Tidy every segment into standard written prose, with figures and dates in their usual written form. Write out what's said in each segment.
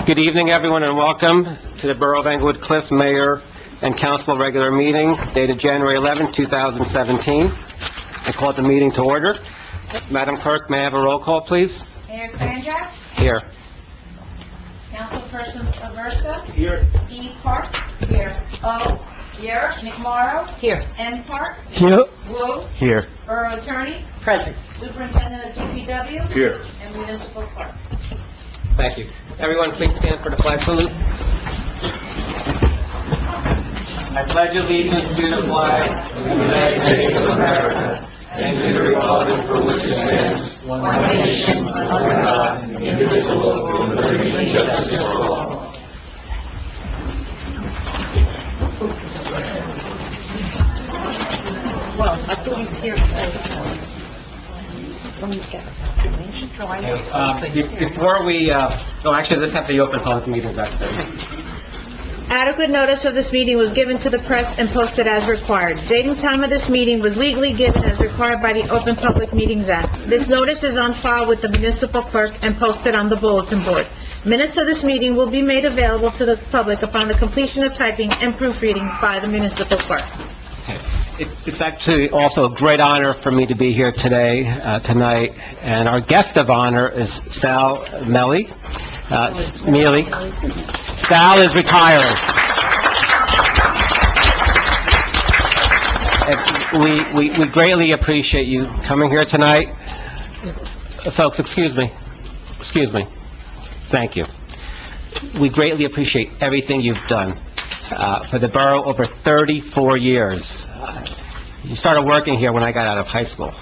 Good evening, everyone, and welcome to the Borough of Englewood Cliffs Mayor and Council regular meeting dated January 11, 2017. I call the meeting to order. Madam Clerk, may I have a roll call, please? Mayor Kranjak? Here. Councilperson Aversa? Here. E. Park? Here. O. Here. McMorro? Here. M. Park? Here. Wu? Here. Borough Attorney? Present. Superintendent of DPW? Here. And Municipal Clerk. Thank you. Everyone, please stand for the flag salute. I pledge allegiance to the flag of the United States of America and to the republic for which it stands, one nation, under God, indivisible, with liberty and justice for all. Well, I thought he's here to say someone's got a proclamation. Before we, actually, let's have the open public meetings next. Adequate notice of this meeting was given to the press and posted as required. Date and time of this meeting was legally given as required by the Open Public Meetings Act. This notice is on file with the municipal clerk and posted on the bulletin board. Minutes of this meeting will be made available to the public upon the completion of typing and proofreading by the municipal clerk. It's actually also a great honor for me to be here today, tonight, and our guest of honor is Sal Mealy. Sal is retiring. And we greatly appreciate you coming here tonight. Folks, excuse me. Thank you. We greatly appreciate everything you've done for the borough over 34 years. You started working here when I got out of high school.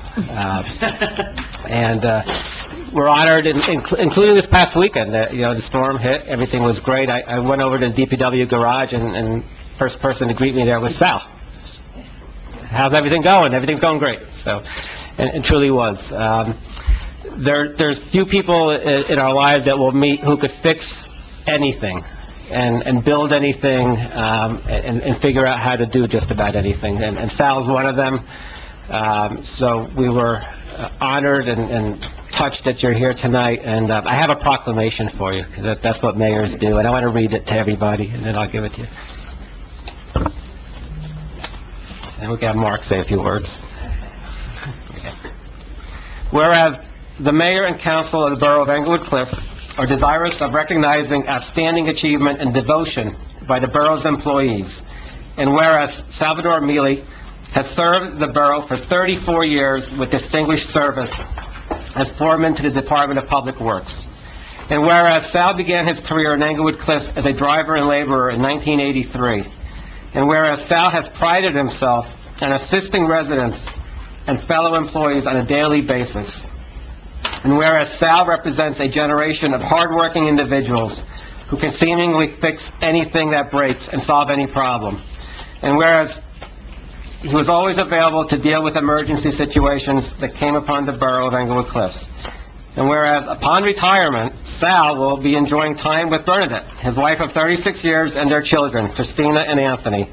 We're honored, including this past weekend, that, the storm hit, everything was great. I went over to the DPW garage, and first person to greet me there was Sal. How's everything going? Everything's going great. So, and it truly was. There's few people in our lives that we'll meet who could fix anything and build anything, and figure out how to do just about anything. And Sal's one of them. So we were honored and touched that you're here tonight, and I have a proclamation for you, because that's what mayors do, and I want to read it to everybody, and then I'll give it to you. And we'll have Mark say a few words. Okay. Whereas the mayor and council of the borough of Englewood Cliffs are desirous of recognizing outstanding achievement and devotion by the borough's employees, and whereas Salvador Mealy has served the borough for 34 years with distinguished service as foreman to the Department of Public Works. And whereas Sal began his career in Englewood Cliffs as a driver and laborer in 1983. And whereas Sal has prided himself in assisting residents and fellow employees on a daily basis. And whereas Sal represents a generation of hardworking individuals who can seemingly fix anything that breaks and solve any problem. And whereas he was always available to deal with emergency situations that came upon the borough of Englewood Cliffs. And whereas upon retirement, Sal will be enjoying time with Bernadette, his wife of 36 years, and their children, Christina and Anthony.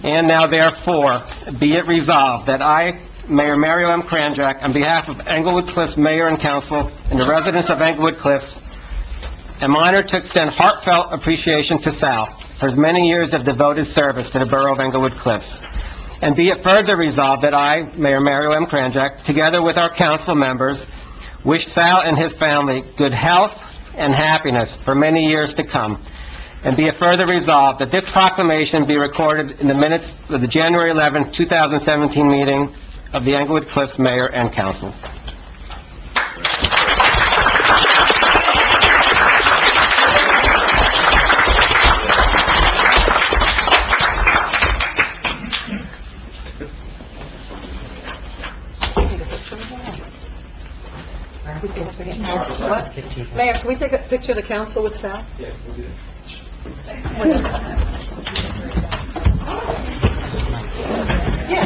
And now, therefore, be it resolved that I, Mayor Mario M. Kranjak, on behalf of Englewood Cliffs Mayor and Council and the residents of Englewood Cliffs, am honored to extend heartfelt appreciation to Sal for his many years of devoted service to the borough of Englewood Cliffs. And be it further resolved that I, Mayor Mario M. Kranjak, together with our council members, wish Sal and his family good health and happiness for many years to come. And be it further resolved that this proclamation be recorded in the minutes of the January 11, 2017 meeting of the Englewood Cliffs Mayor and Council. Mayor, can we take a picture of the council with Sal? Yeah, we'll do Yeah.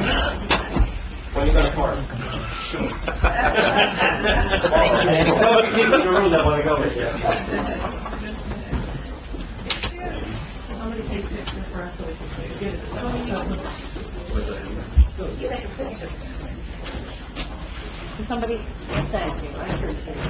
When are you going to park? Somebody take a picture for us so we can get it. Can somebody, thank you, I appreciate it.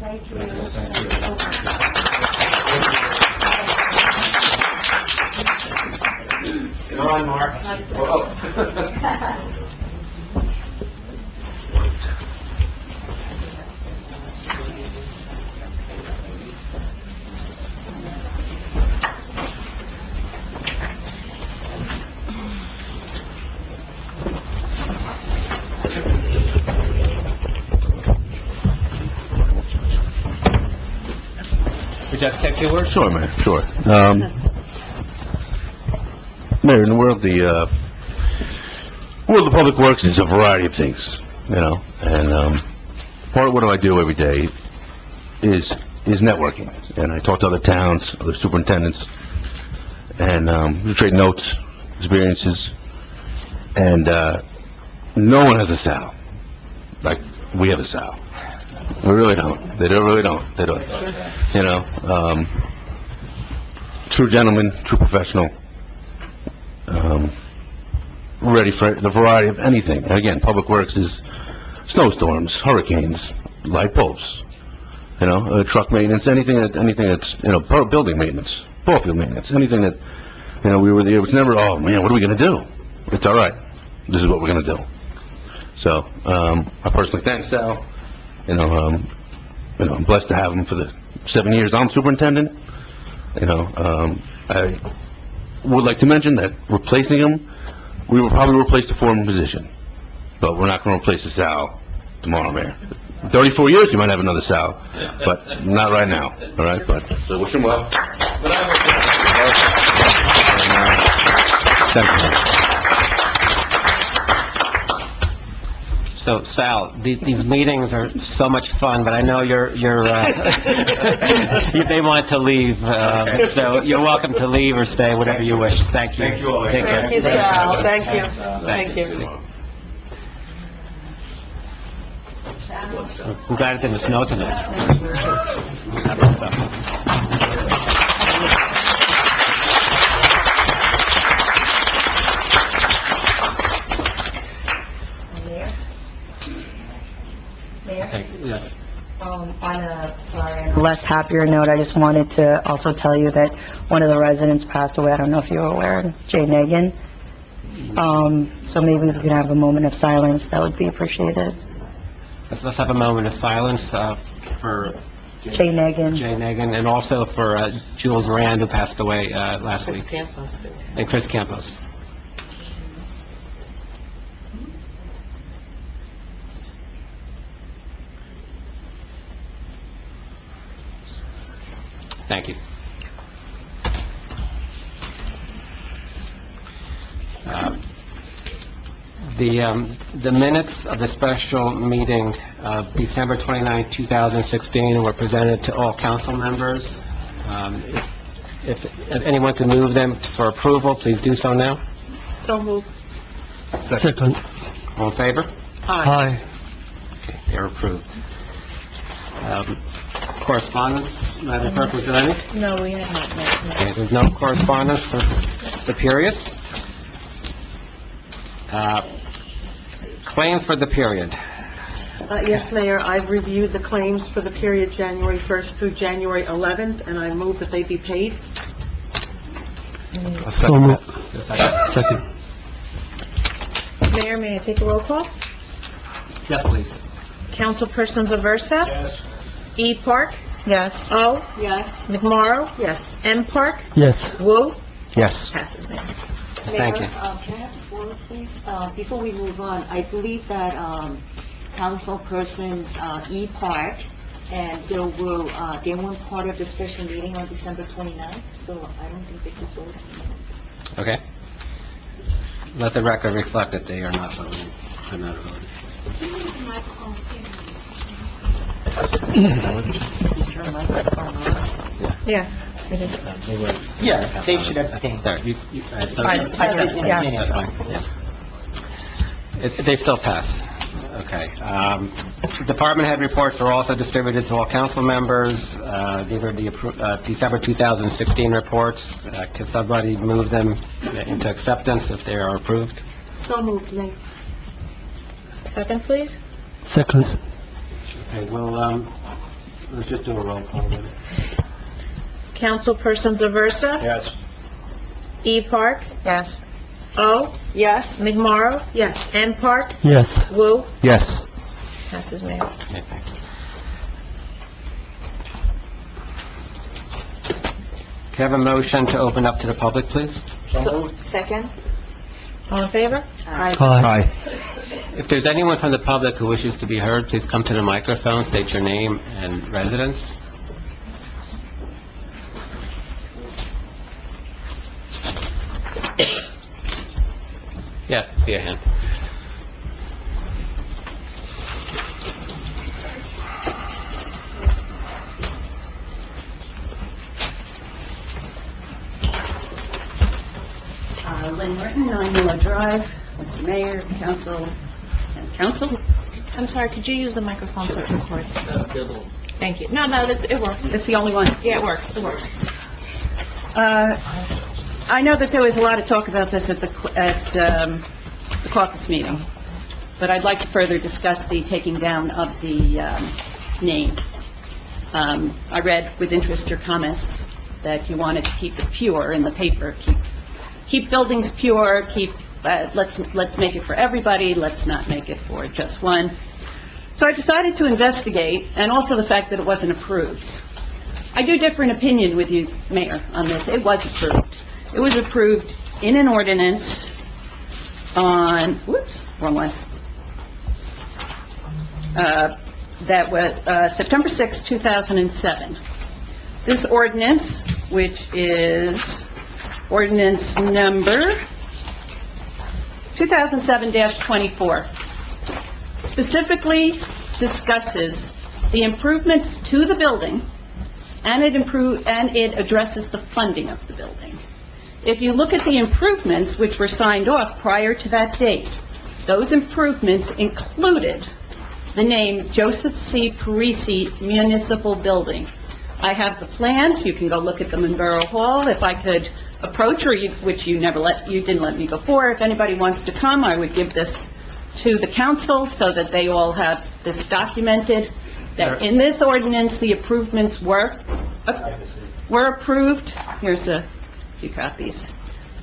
Come on, Mark. Would you like to say a few words? Sure, Mayor, sure. Mayor, in the world, world of public works is a variety of things, you know, and, part of what I do every day is networking. And I talk to other towns, other superintendents, and, we trade notes, experiences, and, no one has a Sal. Like, we have a Sal. We really don't. They really don't. They don't. You know, true gentleman, true professional, ready for the variety of anything. And again, public works is snowstorms, hurricanes, light bulbs, you know, truck maintenance, anything that's, you know, building maintenance, ball field maintenance, anything that, you know, it was never, oh man, what are we gonna do? It's all right. This is what we're gonna do. So, I personally thank Sal. You know, I'm blessed to have him for the 7 years I'm superintendent. You know, I would like to mention that replacing him, we will probably replace the foreman position, but we're not going to replace the Sal tomorrow, Mayor. In 34 years, you might have another Sal, but not right now, all right? But, so wish him well. Thank you. So, Sal, these meetings are so much fun, but I know they want to leave, so you're welcome to leave or stay, whatever you wish. Thank you. Thank you all. Take care. Thank you, Sal. Thank you. Thanks. Thank you. I'm glad it didn't snow tonight. Okay, yes. On a less happier note, I just wanted to also tell you that one of the residents passed away. I don't know if you were aware, Jay Negan. So maybe if we could have a moment of silence, that would be appreciated. Let's have a moment of silence for Jay Negan. Jay Negan, and also for Jules Rand, who passed away last week, and Chris Campos. Thank you. The minutes of the special meeting of December 29, 2016 were presented to all council members. If anyone can move them for approval, please do so now. So moved. Second. All in favor? Aye. Okay, they're approved. Correspondence, Madam Clerk, was there any? No, we have not met. no. Okay, there's no correspondence for the period. Claims for the period. Yes, Mayor, I've reviewed the claims for the period January 1st through January 11th, and I move that they be paid. I'll So second moved. that. Second. Mayor, may I take a roll call? Yes, please. Councilpersons Aversa? Yes. E. Park? Yes. O. Yes. McMorro? Yes. M. Park? Yes. Wu? Yes. Passes, Mayor. Thank you. Mayor, can I have the floor, please? Before we move on, I believe that councilpersons E. Park and Bill Wu, they weren't part of the special meeting on December 29th, so I don't think they could vote. Okay. Let the record reflect that they are not voting. They're not voting. Yeah. Yeah, they should abstain. There, Yeah. That's fine, yeah. They still pass. Okay. Department head reports are also distributed to all council members. These are the December 2016 reports. Can somebody move them into acceptance if they are approved? So moved, Mayor. Second, please. Second. Okay, well, Let's just do a roll call then. Councilperson Zaversa? Yes. E. Park? Yes. O. Yes. McMorro? Yes. M. Park? Yes. Wu? Yes. Passes, Mayor. Okay, thanks. Can I have a motion to open up to the public, please? Second? All in favor? Aye. If there's anyone from the public who wishes to be heard, please come to the microphone, state your name and residence. Yes, I see a hand. Lynn Martin, 9 Miller Drive, Mr. Mayor, Council, and Council. I'm sorry, could you use the microphone so it records? Thank you. No, it works. That's the only one. Yeah, it works, it works. I know that there was a lot of talk about this at the caucus meeting, but I'd like to further discuss the taking down of the name. I read with interest your comments that you wanted to keep it pure in the paper, keep buildings pure, let's make it for everybody, let's not make it for just one. So I decided to investigate, and also the fact that it wasn't approved. I do differ in opinion with you, Mayor, on this. It was approved. It was approved in an ordinance on, wrong one. That was September 6, 2007. This ordinance, which is ordinance number 2007-24, specifically discusses the improvements to the building, and it addresses the funding of the building. If you look at the improvements which were signed off prior to that date, those improvements included the name Joseph C. Parisi Municipal Building. I have the plans. You can go look at them in Borough Hall. If I could approach, which you didn't let me before, if anybody wants to come, I would give this to the council so that they all have this documented, that in this ordinance, the improvements were approved. Here's a few copies.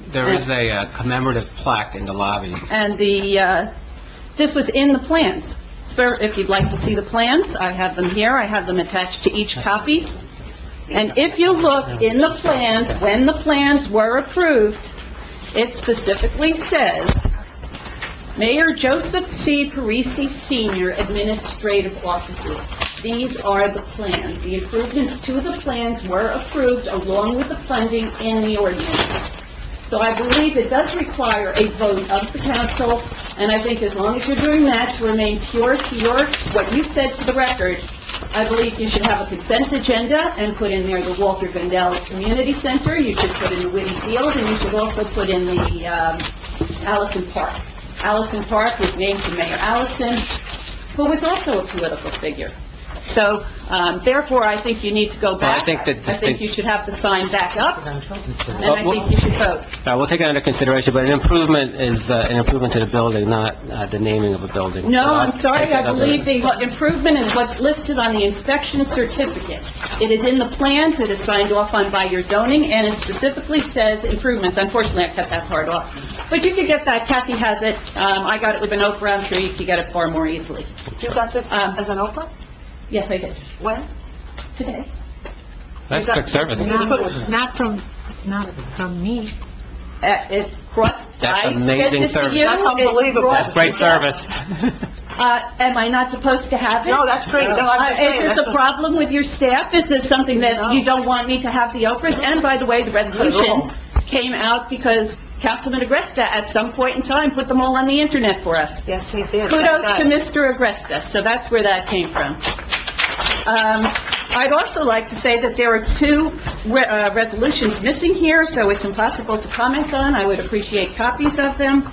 There is a commemorative plaque in the lobby. And this was in the plans. Sir, if you'd like to see the plans, I have them here. I have them attached to each copy. And if you look in the plans, when the plans were approved, it specifically says, Mayor Joseph C. Parisi Sr., Administrative Offices. These are the plans. The improvements to the plans were approved along with the funding in the ordinance. So I believe it does require a vote of the council, and I think as long as you're doing that to remain pure to what you said to the record, I believe you should have a consent agenda and put in there the Walter Gondel Community Center, you should put in the Whitty Field, and you should also put in the Allison Park. Allison Park was named for Mayor Allison, who was also a political figure. So, therefore, I think you need to go back. I think you should have the sign back up, and I think you should vote. We'll take it under consideration, but an improvement is an improvement to the building, not the naming of a building. No, I'm sorry, I believe the improvement is what's listed on the inspection certificate. It is in the plans, it is signed off on by your zoning, and it specifically says improvements. Unfortunately, I cut that part off. But you can get that, Kathy has it, I got it with an Oprah, I'm sure you can get it far more easily. You got this as an Oprah? Yes, I did. When? Today. That's quick service. Not from me. It crossed... That's I amazing said this to service. you, That's it unbelievable. crossed- That's great service. Am I not supposed to have it? No, that's great. No, I'm just saying, Is this that's a problem with your staff? Is this something that you don't want me to have the Oprahs? And by the way, the resolution came out because Councilman Agresta, at some point in time, put them all on the internet for us. Yes, he did. Kudos to Mr. Agresta, so that's where that came from. I'd also like to say that there are two resolutions missing here, so it's impossible to comment on. I would appreciate copies of them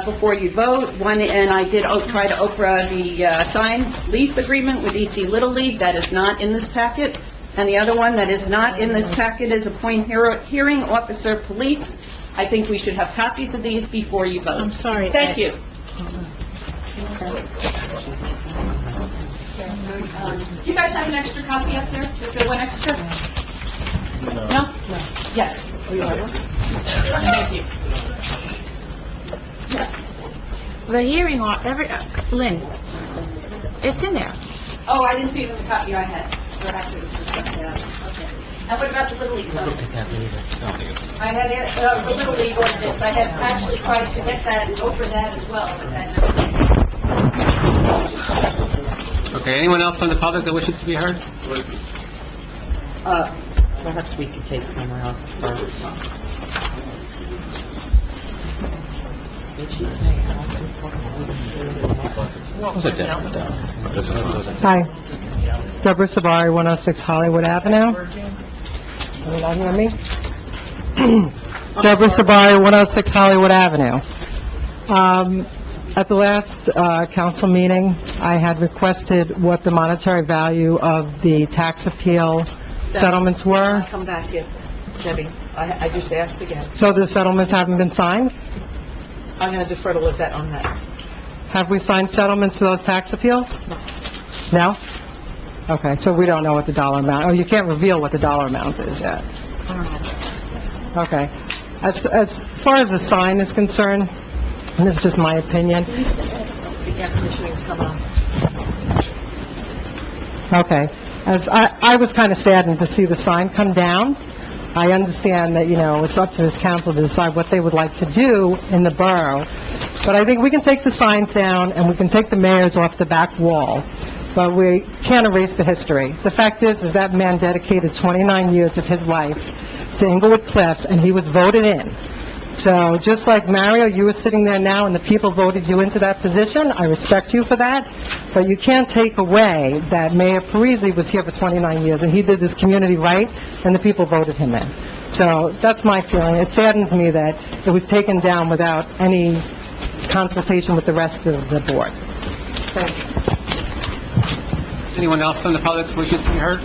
before you vote. One, and I did try to Oprah the signed lease agreement with EC Little League. That is not in this packet. And the other one that is not in this packet is appoint hearing officer police. I think we should have copies of these before you vote. I'm sorry. Thank you. You guys have an extra copy up there? Is there one extra? No? Yes. Thank you. The hearing on Lynn, it's in there. Oh, I didn't see it in the copy I had. So after this was done, yeah. Okay. And what about the Little League zone? I had it, the Little League ordinance. I had actually tried to get that and open that as well, but that never came. Okay, anyone else from the public that wishes to be heard? Perhaps we could take someone else first. Did she say Hi, Deborah Sabari, 106 Hollywood Avenue. Can you not hear me? Deborah Sabari, 106 Hollywood Avenue. At the last council meeting, I had requested what the monetary value of the tax appeal settlements were. Come back in, Debbie. I just asked again. So the settlements haven't been signed? I'm going to defer to Lizette on that. Have we signed settlements for those tax appeals? No? Okay, so we don't know what the dollar amount, oh, you can't reveal what the dollar amount is yet? Okay. As far as the sign is concerned, and this is just my opinion. The air conditioning's come on. Okay. As I was kind of saddened to see the sign come down. I understand that, it's up to this council to decide what they would like to do in the borough. But I think we can take the signs down and we can take the mayors off the back wall. But we can't erase the history. The fact is that man dedicated 29 years of his life to Englewood Cliffs, and he was voted in. So just like Mario, you were sitting there now and the people voted you into that position, I respect you for that, but you can't take away that Mayor Parisi was here for 29 years and he did this community right, and the people voted him in. So that's my feeling. It saddens me that it was taken down without any consultation with the rest of the board. Thank you. Anyone else from the public who wishes to be heard?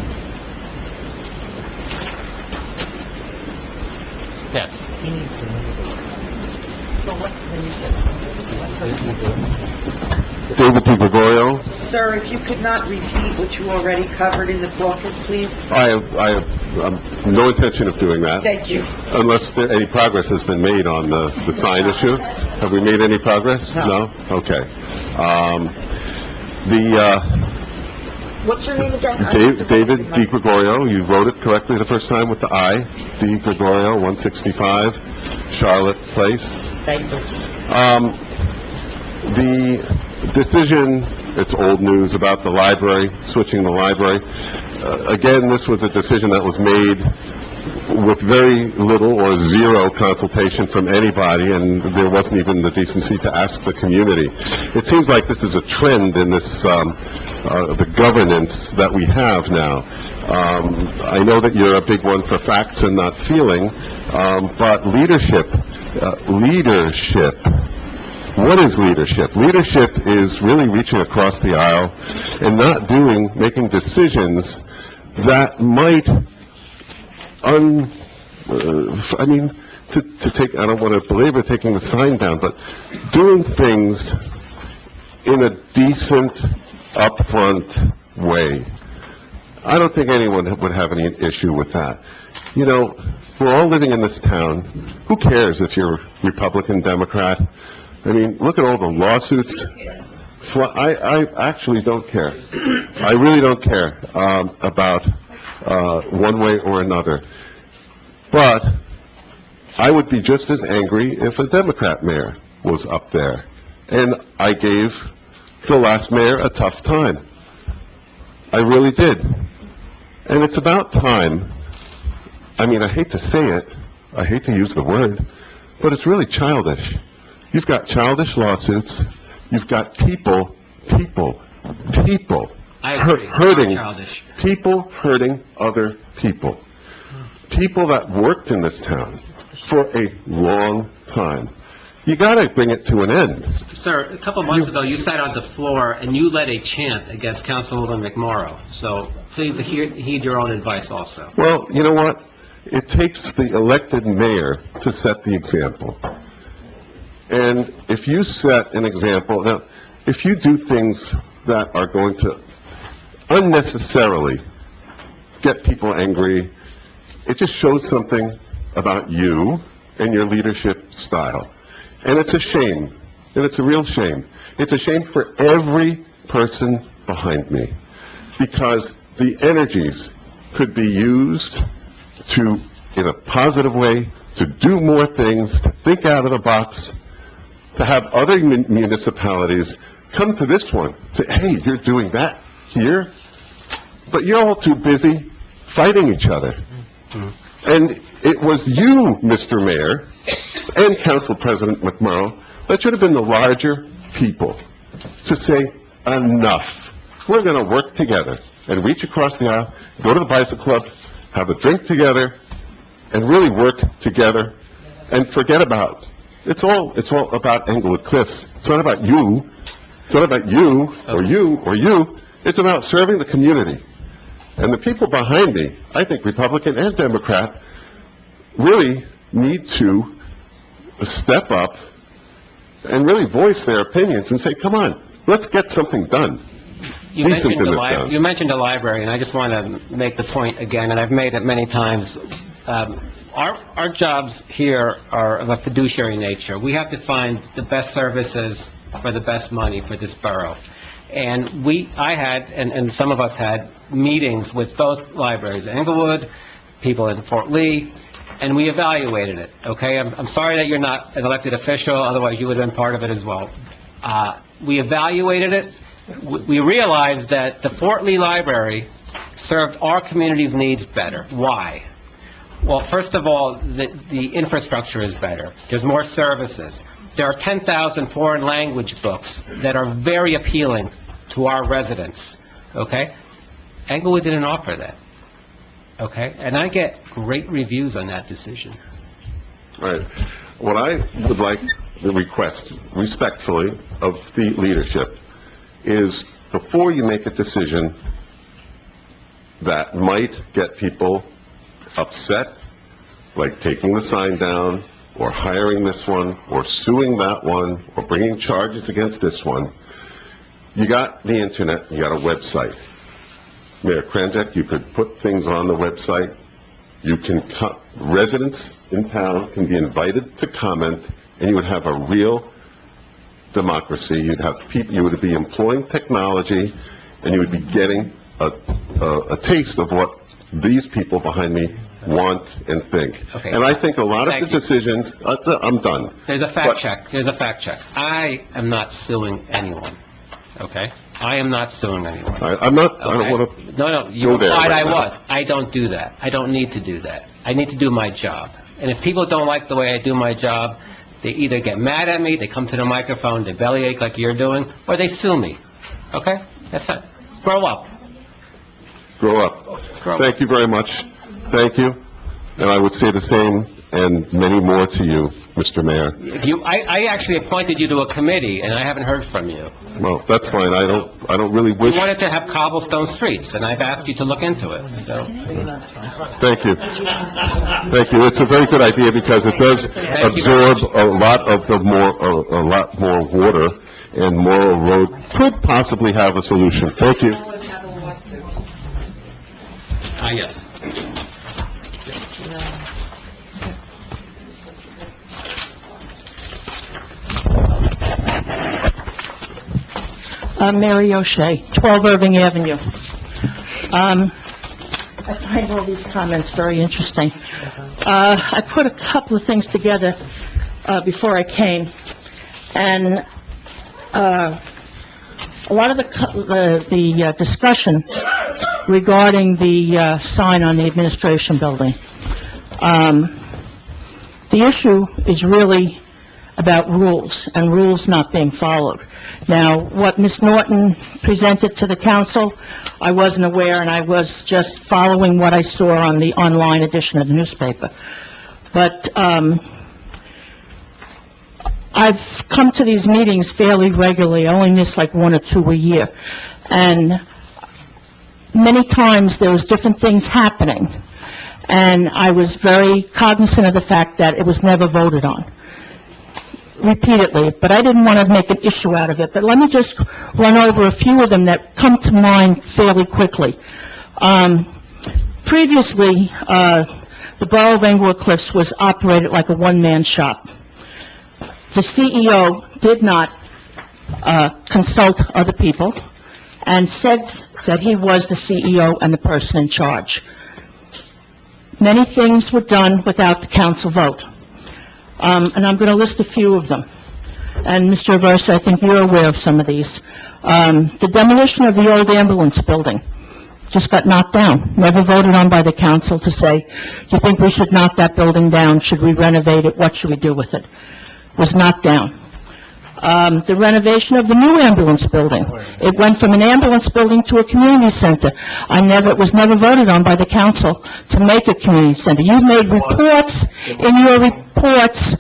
Yes. David DiGregorio. Sir, if you could not repeat what you already covered in the caucus, please? I have no intention of doing that, Thank you. unless any progress has been made on the sign issue. Have we made any progress? No. Okay. What's your name again? David DiGregorio, you wrote it correctly the first time with the I. DiGregorio, 165 Charlotte Place. Thank you. The decision, it's old news about the library, switching the library. Again, this was a decision that was made with very little or zero consultation from anybody, and there wasn't even the decency to ask the community. It seems like this is a trend in this, the governance that we have now. I know that you're a big one for facts and not feeling, but leadership, what is leadership? Leadership is really reaching across the aisle and not making decisions that might to take, I don't want to belabor taking the sign down, but doing things in a decent, upfront way. I don't think anyone would have any issue with that. We're all living in this town. Who cares if you're Republican, Democrat? Look at all the lawsuits. I actually don't care. I really don't care about one way or another. But I would be just as angry if a Democrat mayor was up there. And I gave the last mayor a tough time. I really did. And it's about time. I hate to say it. I hate to use the word. But it's really childish. You've got childish lawsuits. You've got people hurting, people hurting other people. People that worked in this town for a long time. You gotta bring it to an end. Sir, a couple months ago, you sat on the floor and you led a chant against Councilwoman McMorrow. So please heed your own advice also. Well, you know what? It takes the elected mayor to set the example. And if you set an example, now, if you do things that are going to unnecessarily get people angry. It just shows something about you and your leadership style. And it's a shame, and it's a real shame. It's a shame for every person behind me, because the energies could be used to, in a positive way, to do more things, to think out of the box, to have other municipalities come to this one, say, hey, you're doing that here, but you're all too busy fighting each other. And it was you, Mr. Mayor, and Council President McMurrow, that should have been the larger people to say, enough. We're going to work together and reach across the aisle, go to the Bicycle Club, have a drink together, and really work together, and forget about, it's all about Englewood Cliffs. It's not about you. It's not about you, or you, or you. It's about serving the community. And the people behind me, I think Republican and Democrat, really need to step up and really voice their opinions and say, come on, let's get something done. You mentioned the library, and I just want to make the point again, and I've made it many times. Our jobs here are of a fiduciary nature. We have to find the best services for the best money for this borough. And I had, and some of us had, meetings with both libraries, Englewood, people in Fort Lee, and we evaluated it, okay? I'm sorry that you're not an elected official, otherwise you would have been part of it as well. We evaluated it. We realized that the Fort Lee Library served our community's needs better. Why? Well, first of all, the infrastructure is better. There's more services. There are 10,000 foreign language books that are very appealing to our residents, okay? Englewood didn't offer that, okay? And I get great reviews on that decision. All right. What I would like to request respectfully of the leadership is, before you make a decision that might get people upset, like taking the sign down, or hiring this one, or suing that one, or bringing charges against this one, you got the internet, you got a website. Mayor Kranjak, you could put things on the website. You can, residents in town can be invited to comment, and you would have a real democracy. You'd have people, you would be employing technology, and you would be getting a taste of what these people behind me want and think. Okay. And I think a lot of the decisions, I'm done. There's a fact check. There's a fact check. I am not suing anyone, okay? I am not suing anyone. I'm not, I don't Okay? want to No, you go there implied right I now. was. I don't do that. I don't need to do that. I need to do my job. And if people don't like the way I do my job, they either get mad at me, they come to the microphone, they bellyache like you're doing, or they sue me. Okay? That's it. Grow up. Grow up. Grow up. Thank you very much. Thank you. And I would say the same, and many more to you, Mr. Mayor. I actually appointed you to a committee, and I haven't heard from you. Well, that's fine. I don't really You wish... wanted to have cobblestone streets, and I've asked you to look into it, so... Thank you. Thank you. It's a very good idea, because it does absorb a lot more water, and Morrow Road could possibly have a solution. Thank you. Yes. Mary O'Shea, 12 Irving Avenue. I find all these comments very interesting. I put a couple of things together before I came, and a lot of the discussion regarding the sign on the administration building. The issue is really about rules, and rules not being followed. Now, what Ms. Norton presented to the council, I wasn't aware, and I was just following what I saw on the online edition of the newspaper. But I've come to these meetings fairly regularly. I only miss like one or two a year. And many times there was different things happening, and I was very cognizant of the fact that it was never voted on. repeatedly, but I didn't want to make an issue out of it. But let me just run over a few of them that come to mind fairly quickly. Previously, the Borough of Englewood Cliffs was operated like a one-man shop. The CEO did not consult other people and said that he was the CEO and the person in charge. Many things were done without the council vote. And I'm going to list a few of them. And Mr. Aversa, I think you're aware of some of these. The demolition of the old ambulance building just got knocked down, never voted on by the council to say, do you think we should knock that building down? Should we renovate it? What should we do with it? Was knocked down. The renovation of the new ambulance building. It went from an ambulance building to a community center. It was never voted on by the council to make a community center. You made reports in your reports,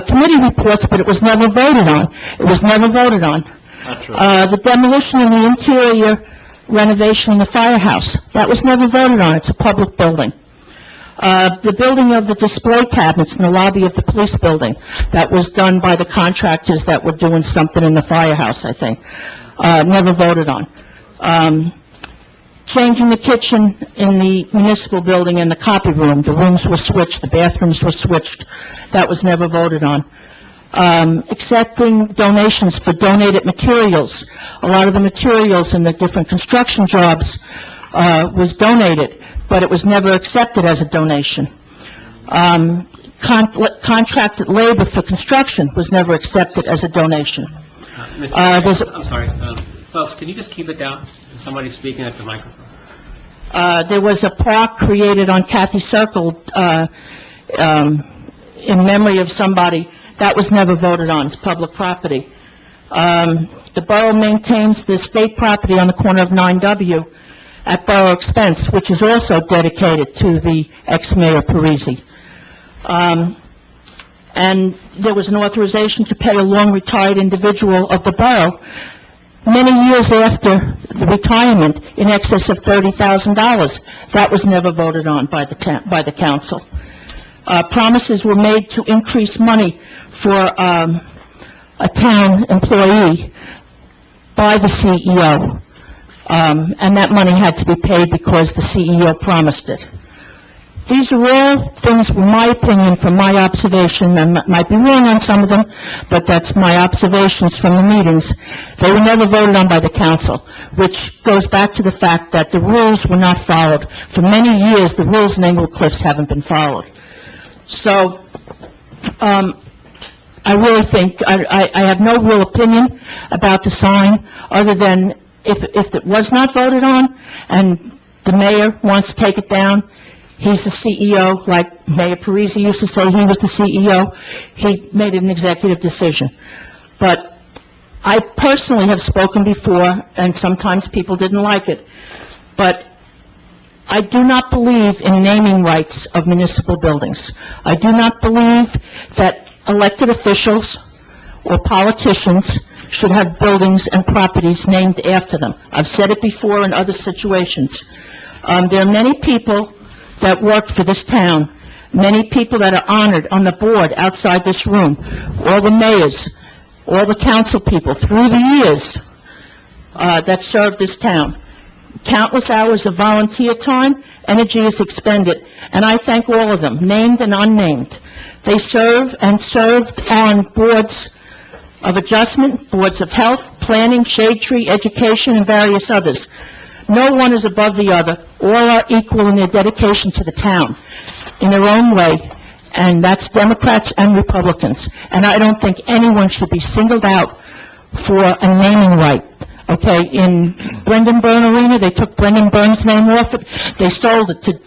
committee reports, but it was never voted on. It was never voted on. The demolition of the interior renovation in the firehouse. That was never voted on. It's a public building. The building of the display cabinets in the lobby of the police building, that was done by the contractors that were doing something in the firehouse, I think. Never voted on. Changing the kitchen in the municipal building and the copy room. The rooms were switched, the bathrooms were switched. That was never voted on. Accepting donations for donated materials. A lot of the materials in the different construction jobs was donated, but it was never accepted as a donation. Contracted labor for construction was never accepted as a donation. I'm sorry, folks, can you just keep it down? Somebody's speaking at the microphone. There was a park created on Cathy Circle in memory of somebody. That was never voted on. It's public property. The borough maintains the state property on the corner of 9W at borough expense, which is also dedicated to the ex-mayor Parisi. And there was an authorization to pay a long-retired individual of the borough many years after the retirement in excess of $30,000. That was never voted on by the council. Promises were made to increase money for a town employee by the CEO. And that money had to be paid because the CEO promised it. These are all things, from my opinion, from my observation, and might be wrong on some of them, but that's my observations from the meetings. They were never voted on by the council, which goes back to the fact that the rules were not followed. For many years, the rules in Englewood Cliffs haven't been followed. So, I really think, I have no real opinion about the sign, other than if it was not voted on, and the mayor wants to take it down, he's the CEO, like Mayor Parisi used to say he was the CEO, he made an executive decision. But I personally have spoken before, and sometimes people didn't like it, but I do not believe in naming rights of municipal buildings. I do not believe that elected officials or politicians should have buildings and properties named after them. I've said it before in other situations. There are many people that work for this town, many people that are honored on the board outside this room, all the mayors, all the council people through the years that serve this town. Countless hours of volunteer time, energy is expended, and I thank all of them, named and unnamed. They serve and served on boards of adjustment, boards of health, planning, shade tree, education, and various others. No one is above the other. All are equal in their dedication to the town in their own way, and that's Democrats and Republicans. And I don't think anyone should be singled out for a naming right. Okay, in Brendan Byrne Arena, they took Brendan Byrne's name off it. They sold it to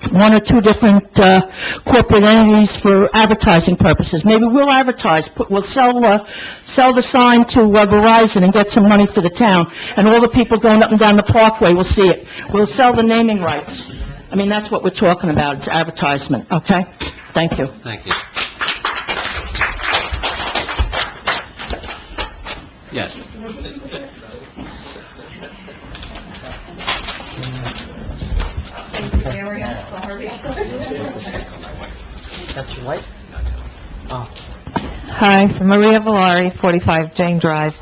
one or two different corporate entities for advertising purposes. Maybe we'll advertise, we'll sell the sign to Verizon and get some money for the town, and all the people going up and down the parkway will see it. We'll sell the naming rights. I mean, that's what we're talking about. It's advertisement, okay? Thank you. Thank you. Yes. That's your wife? Oh. Hi, Maria Valari, 45 Jane Drive.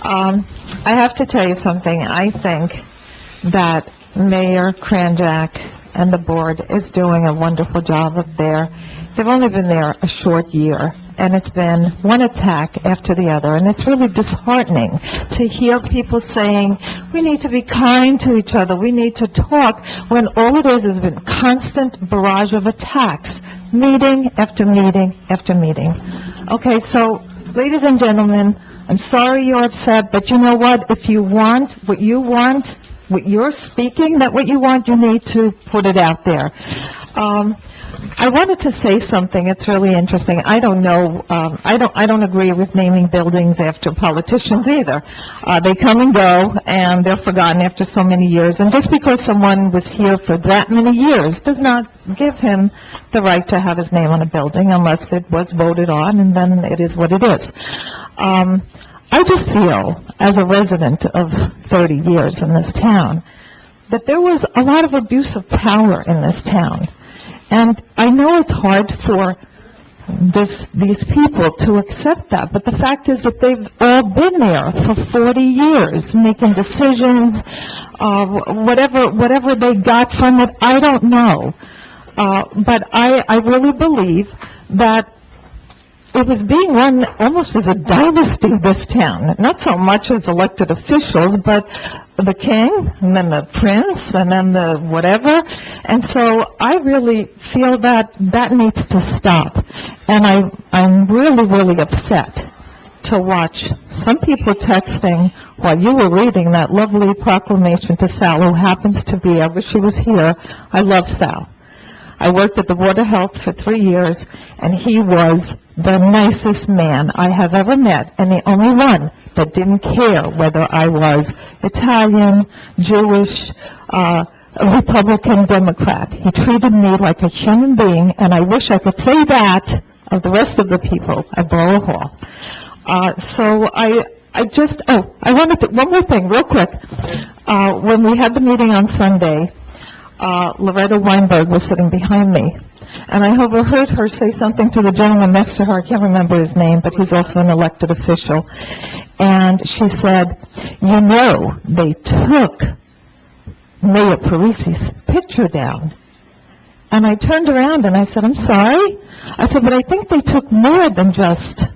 I have to tell you something. I think that Mayor Kranjak and the board is doing a wonderful job up there. They've only been there a short year, and it's been one attack after the other, and it's really disheartening to hear people saying, we need to be kind to each other, we need to talk, when all it is has been constant barrage of attacks, meeting after meeting after meeting. Okay, so, ladies and gentlemen, I'm sorry you're upset, but you know what? If you want what you're speaking, that what you want, you need to put it out there. I wanted to say something. It's really interesting. I don't know, I don't agree with naming buildings after politicians either. They come and go, and they're forgotten after so many years. And just because someone was here for that many years does not give him the right to have his name on a building unless it was voted on, and then it is what it is. I just feel, as a resident of 30 years in this town, that there was a lot of abuse of power in this town. And I know it's hard for these people to accept that, but the fact is that they've all been there for 40 years, making decisions, whatever they got from it, I don't know. But I really believe that it was being run almost as a dynasty, this town. Not so much as elected officials, but the king, and then the prince, and then the whatever. And so I really feel that that needs to stop. And I'm really, really upset to watch some people texting while you were reading that lovely proclamation to Sal, who happens to be, I wish she was here. I love Sal. I worked at the Board of Health for 3 years, and he was the nicest man I have ever met, and the only one that didn't care whether I was Italian, Jewish, Republican, Democrat. He treated me like a human being, and I wish I could say that of the rest of the people at Borough Hall. So I wanted to, one more thing, real quick. When we had the meeting on Sunday, Loretta Weinberg was sitting behind me, and I overheard her say something to the gentleman next to her. I can't remember his name, but he's also an elected official. And she said, you know, they took Mayor Parisi's picture down. And I turned around and I said, I'm sorry? I said, but I think they took more than just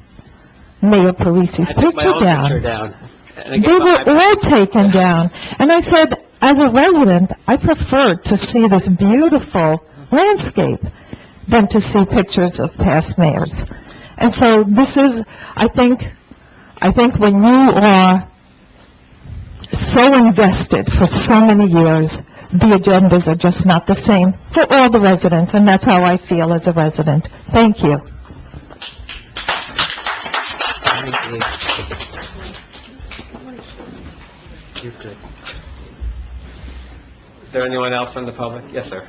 Mayor Parisi's picture down. They were all taken down. And I said, as a resident, I prefer to see this beautiful landscape than to see pictures of past mayors. And so this is, I think when you are so invested for so many years, the agendas are just not the same for all the residents, and that's how I feel as a resident. Thank you. Is there anyone else from the public? Yes, sir.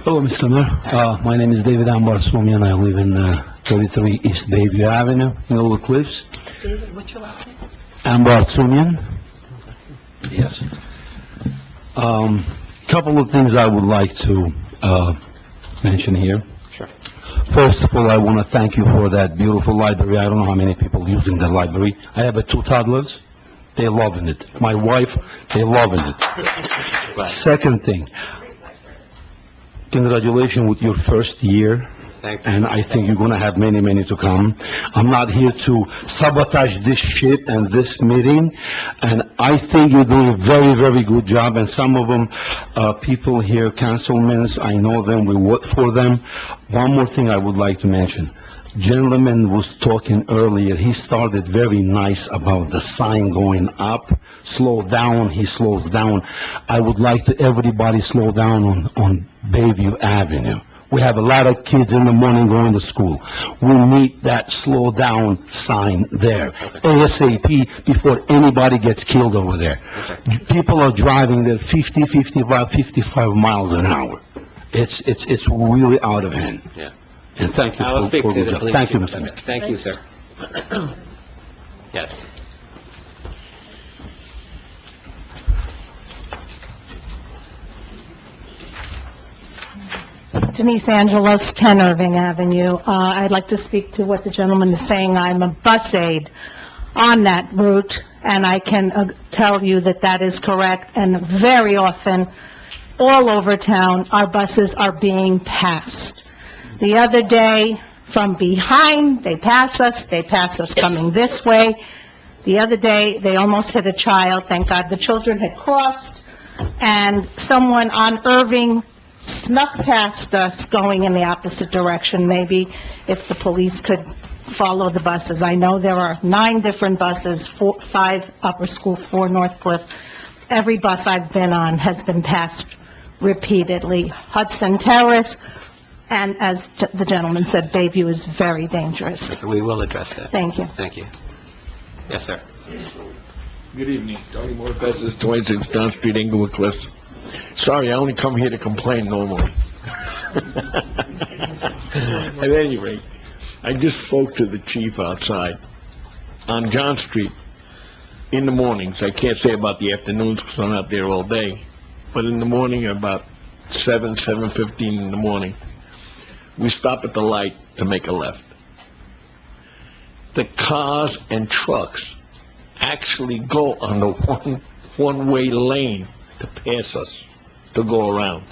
Hello, Mr. Mayor. My name is David Ambar-Swomian. I live in 33 East Bayview Avenue, Millwood Cliffs. David, what's your last name? Ambar-Swomian. Yes. Couple of things I would like to mention here. Sure. First of all, I want to thank you for that beautiful library. I don't know how many people using the library. I have 2 toddlers. They're loving it. My wife, they're loving it. Second thing, congratulations with your first year. Thank you. And I think you're going to have many, many to come. I'm not here to sabotage this shit and this meeting, and I think you're doing a very, very good job, and some of them, people here, councilmen, I know them, we work for them. One more thing I would like to mention. Gentleman was talking earlier, he started very nice about the sign going up, slow down, he slows down. I would like to everybody slow down on Bayview Avenue. We have a lot of kids in the morning going to school. We need that slow down sign there, ASAP, before anybody gets killed over there. People are driving there 50, 55 miles an hour. It's really out of hand. Yeah. And thank you I will for speak to good the job. police Thank you, chief. Mr. Mayor. Thank you, sir. Yes. Denise Angelos, 10 Irving Avenue. I'd like to speak to what the gentleman is saying. I'm a bus aide on that route, and I can tell you that that is correct, and very often, all over town, our buses are being passed. The other day, from behind, they pass us coming this way. The other day, they almost hit a child. Thank God the children had crossed, and someone on Irving snuck past us going in the opposite direction. Maybe if the police could follow the buses. I know there are 9 different buses, 5 Upper School, 4 Northcliffe. Every bus I've been on has been passed repeatedly. Hudson Terrace, and as the gentleman said, Bayview is very dangerous. We will address that. Thank you. Thank you. Yes, sir. Good evening, Tony Morpez, 26 Down Street, Inglewood Cliffs. Sorry, I only come here to complain normally. At any rate, I just spoke to the chief outside on John Street in the mornings. I can't say about the afternoons because I'm out there all day, but in the morning, about 7:15 in the morning, we stop at the light to make a left. The cars and trucks actually go on the one-way lane to pass us, to go around.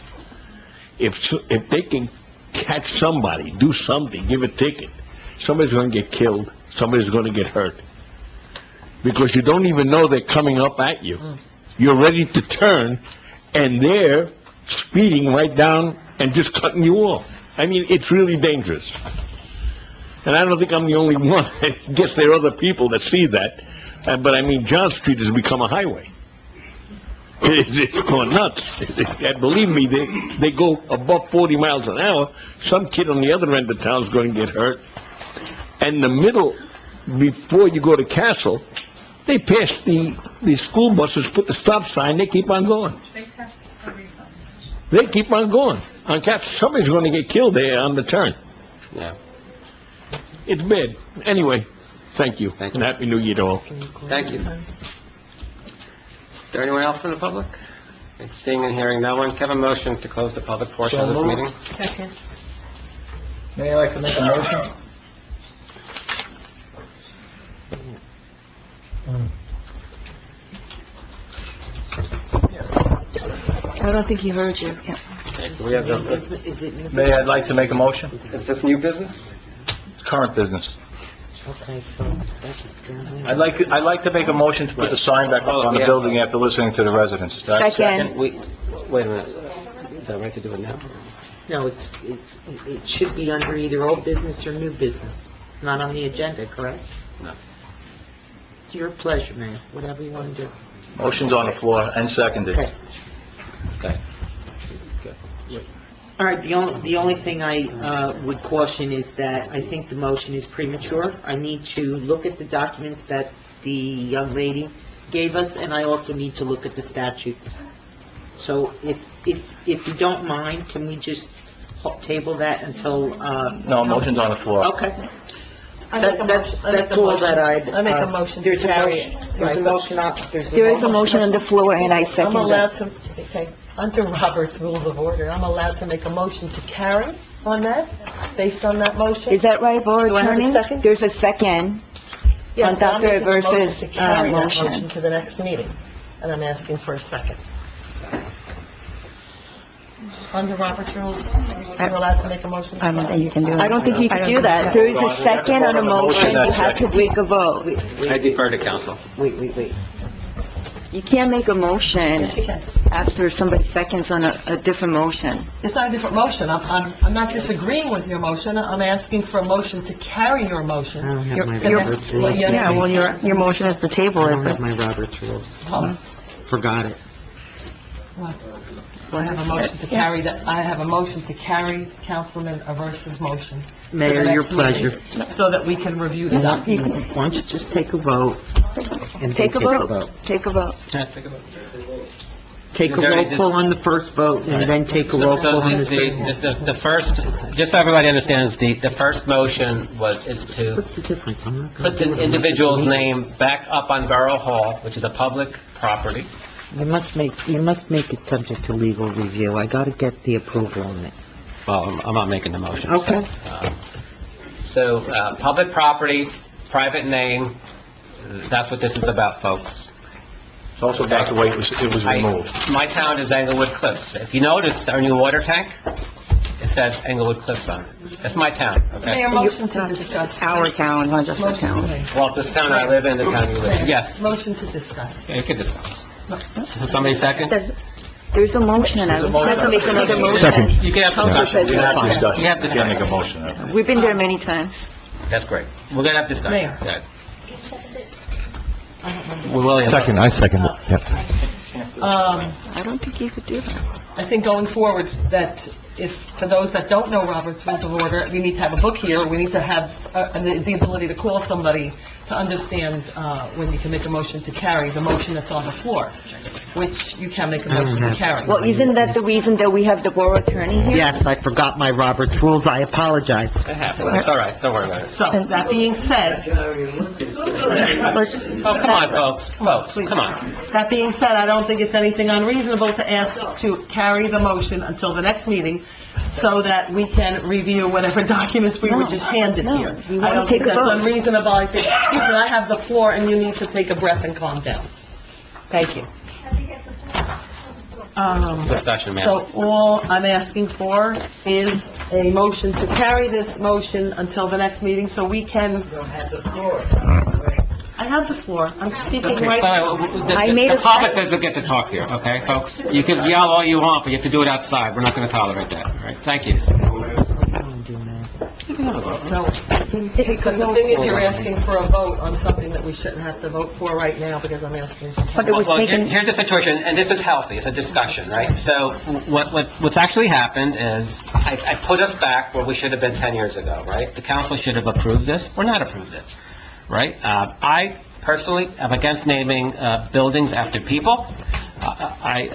If they can catch somebody, do something, give a ticket, somebody's going to get killed, somebody's going to get hurt. Because you don't even know they're coming up at you. You're ready to turn, and they're speeding right down and just cutting you off. I mean, it's really dangerous. And I don't think I'm the only one. I guess there are other people that see that. But I mean, John Street has become a highway. It's going nuts. And believe me, they go above 40 miles an hour. Some kid on the other end of town is going to get hurt. And the middle, before you go to Castle, they pass the school buses, put the stop sign, they keep on going. They keep on going. On Castle, somebody's going to get killed there on the turn. Yeah. It's bad. Anyway, thank you. Thank you. And Happy New Year to all. Thank you. Is there anyone else from the public? Seeing and hearing no one, can I have a motion to close the public portion of this meeting? Second. May I like to make a motion? I don't think he heard you. We have no, May I like to make a motion? is this new business? Current business. Okay, so that's... I'd like to make a motion to put the sign back up on the building after listening to the residents. Second. Wait a minute. Is that right to do it now? No, it should be under either old business or new business, not on the agenda, correct? No. It's your pleasure, man, whatever you want to do. Motion's on the floor and seconded. Okay. Okay. All right, the only thing I would caution is that I think the motion is premature. I need to look at the documents that the young lady gave us, and I also need to look at the statutes. So if you don't mind, can we just table that until... No, motion's on the floor. Okay. That's all that I'd... I make a motion to carry it. There's a motion on... There is a motion on the floor, and I I'm second allowed it. to, okay, under Robert's Rules of Order, I'm allowed to make a motion to carry on that, based on that motion? Is that right, Borough Do I have a Attorney? second? There's a second. Yes, on but I'm Dr. making a motion versus, to carry that motion. motion to the next meeting, and I'm asking for a second. Under Robert's Rules, you're allowed to make a motion? I don't think you can do it. I don't think you can do that. There is a second on a motion, you have to make a vote. I defer to council. Wait. You can't make a motion Yes, you can. after somebody seconds on a different motion. It's not a different motion. I'm not disagreeing with your motion. I'm asking for a motion to carry your motion. I don't have my Your- Robert's Rules. Yeah, well, your motion is to table I it, don't have but... my Robert's Rules. Oh, Forgot it. I have a motion to carry that, I have a motion to carry Councilman Aversa's motion. to the Mayor, next your meeting, pleasure. So that we can review the documents. Why don't you just take a vote? And then Take a vote. Take a vote. Take a roll call on the first vote, and then take a roll call on the second. The first, just so everybody understands, the first motion is to What's the difference? I'm not gonna put the do it. individual's name back up on Borough Hall, which is a public property. You must make it subject to legal review. I gotta get the approval on it. Well, I'm not making the motion. Okay. So, public property, private name, that's what this is about, folks. It's also about the way it was removed. My town is Englewood Cliffs. If you notice our new water tank, it says Englewood Cliffs on it. That's my town, okay? Mayor, motion to discuss. Our town, not just the town. Well, this town I live in, the town you live in, yes. Motion to discuss. Yeah, you can discuss. Somebody second? There's a motion, I have to make another motion. Second. You can have Council discussion. You have President. discussion. You have You can't make a discussion. motion. We've been there many times. That's great. We're gonna have discussion. Mayor. Go ahead. William. Second, I second it, yep. I don't think you could do that. I think going forward, that if, for those that don't know Robert's Rules of Order, we need to have a book here, we need to have the ability to call somebody to understand when you can make a motion to carry the motion that's on the floor, which you can make a motion to carry. Well, isn't that the reason that we have the borough attorney here? Yes, I forgot my Robert's rules, I apologize. It happens. It's all right. Don't worry about it. So, that being said, Oh, come on, folks. Folks, come on. that being said, I don't think it's anything unreasonable to ask to carry the motion until the next meeting, so that we can review whatever documents we were just handed No, here. we I wanna don't take think a that's vote. unreasonable. I think, excuse me, I have the floor, and you need to take a breath and calm down. Thank you. Discussion, ma'am. So all I'm asking for is a motion to carry this motion until the next meeting, so we can... I have the floor. I'm speaking right now. I made The a public second. doesn't get to talk here, okay, folks? You can yell all you want, but you have to do it outside. We're not gonna tolerate that, all right? Thank you. So, because the thing is, you're asking for a vote on something that we shouldn't have to vote for right now, because I'm asking for... But it was Well, taken, here's the situation, and this is healthy, it's a discussion, right? So what's actually happened is, I put us back where we should have been 10 years ago, right? The council should have approved this, or not approved it, right? I personally am against naming buildings after people. take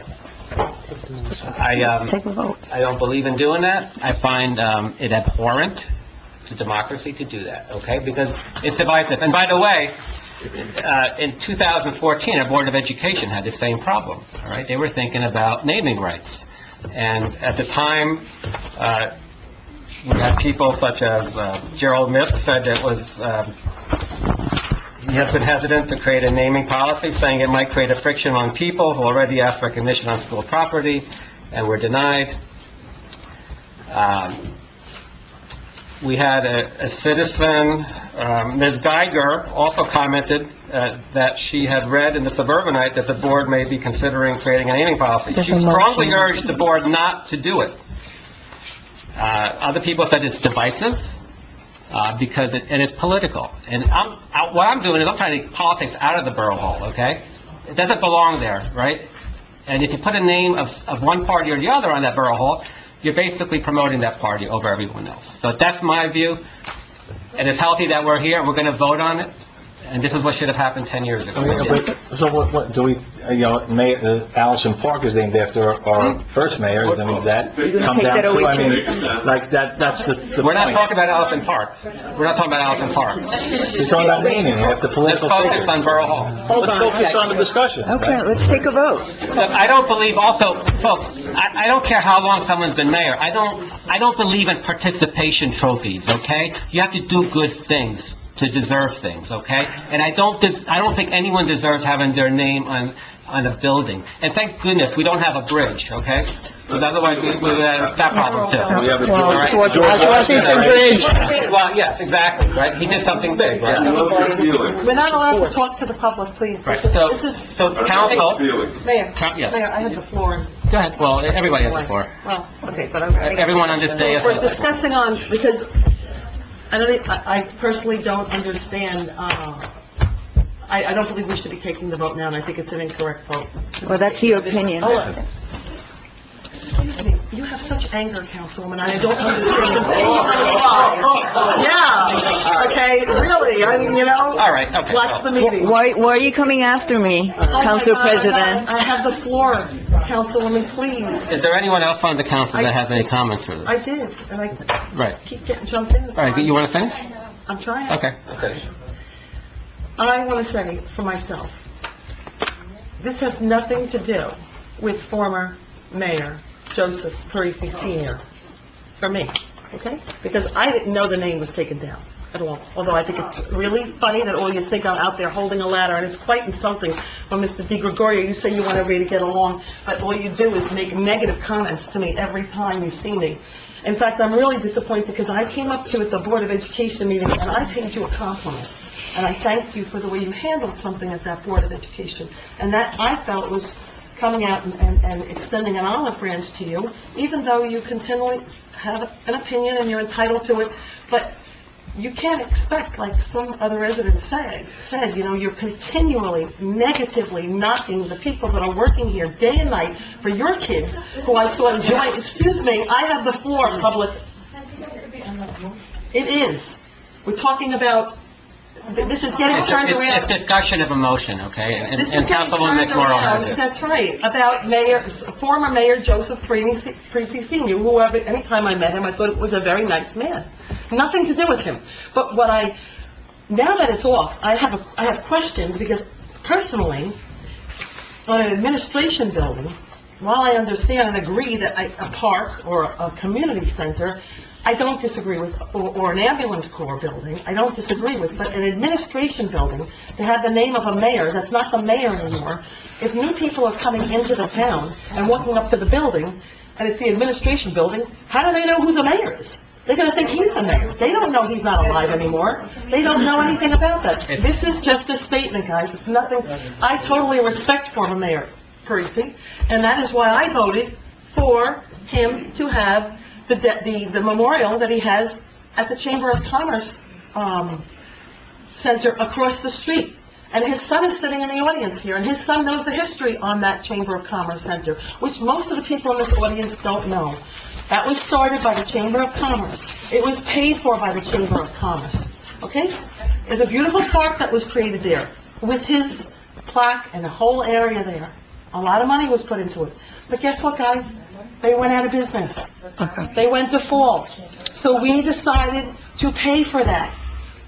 a vote. I don't believe in doing that. I find it abhorrent to democracy to do that, okay? Because it's divisive. And by the way, in 2014, our Board of Education had the same problem, all right? They were thinking about naming rights. And at the time, we had people such as Gerald Mist said it was, he has been hesitant to create a naming policy, saying it might create a friction among people who already asked recognition on school property and were denied. We had a citizen, Ms. Geiger, also commented that she had read in the Suburbanite that the board may be considering creating a naming policy. There's She a motion. strongly urged the board not to do it. Other people said it's divisive, because it is political. And what I'm doing is I'm trying to take politics out of the Borough Hall, okay? It doesn't belong there, right? And if you put a name of one party or the other on that Borough Hall, you're basically promoting that party over everyone else. So that's my view, and it's healthy that we're here, and we're gonna vote on it, and this is what should have happened 10 years ago. So what, do we, Allison Park is named after our first mayor, I mean, does that You're gonna come take down that to, away I too? mean, like, that's the We're not point. talking about Allison Park. We're not talking about Allison Park. We're talking about naming, after Let's political focus figures. on Borough Hall. Let's focus on the discussion. Okay, let's take a vote. Look, I don't believe also, folks, I don't care how long someone's been mayor. I don't believe in participation trophies, okay? You have to do good things to deserve things, okay? And I don't think anyone deserves having their name on a building. And thank goodness we don't have a bridge, okay? Because otherwise we would have that problem too. We have a All right? George Washington Bridge. Well, yes, exactly, right? He did something big, right? We're not allowed to talk to the public, please. Right, This is... so council, Mayor, yes. Mayor, I have the floor. Go ahead, well, everybody has the floor. Well, okay, but I'm... Everyone on this day has We're the floor. discussing on, because I personally don't understand, I don't believe we should be taking the vote now, and I think it's an incorrect vote. Well, that's your opinion. Oh, excuse me, you have such anger, Councilwoman, I don't understand. Yeah, okay, really, I mean, you know? All right, okay. Watch the meeting. Why are you coming after me, Oh, my Council God, President? I have the floor, Councilwoman, please. Is there anyone else on the council that has any comments for this? I did, and I Right. keep getting jumped in. All right, you want to finish? I'm trying. Okay. I want to say for myself, this has nothing to do with former Mayor Joseph Parisi Sr. for me, okay? Because I didn't know the name was taken down at all. Although I think it's really funny that all you think I'm out there holding a ladder, and it's quite insulting when Mr. Di Gregorio, you say you want everybody to get along, but all you do is make negative comments to me every time you see me. In fact, I'm really disappointed because I came up to you at the Board of Education meeting and I paid you a compliment. And I thanked you for the way you handled something at that Board of Education. And that, I felt, was coming out and extending an olive branch to you, even though you continually have an opinion and you're entitled to it. But you can't expect, like some other residents said, you know, you're continually negatively knocking the people that are working here day and night for your kids, who I saw enjoy. Excuse me, I have the floor, public. It is. We're talking about, this is getting turned around. It's discussion of a motion, okay? And This is getting Councilwoman turned McMorro has around. it. That's right, about former Mayor Joseph Parisi Sr., who, anytime I met him, I thought it was a very nice man. Nothing to do with him. But now that it's off, I have questions, because personally, on an administration building, while I understand and agree that a park or a community center, I don't disagree with, or an ambulance corps building, I don't disagree with, but an administration building, to have the name of a mayor that's not the mayor anymore, if new people are coming into the town and walking up to the building, and it's the administration building, how do they know who the mayor is? They're going to think he's the mayor. They don't know he's not alive anymore. They don't know anything about that. This is just a statement, guys. It's nothing. I totally respect former Mayor Parisi, and that is why I voted for him to have the memorial that he has at the Chamber of Commerce Center across the street. And his son is sitting in the audience here, and his son knows the history on that Chamber of Commerce Center, which most of the people in this audience don't know. That was started by the Chamber of Commerce. It was paid for by the Chamber of Commerce, okay? There's a beautiful park that was created there with his plaque and the whole area there. A lot of money was put into it. But guess what, guys? They went out of business. They went default. So we decided to pay for that.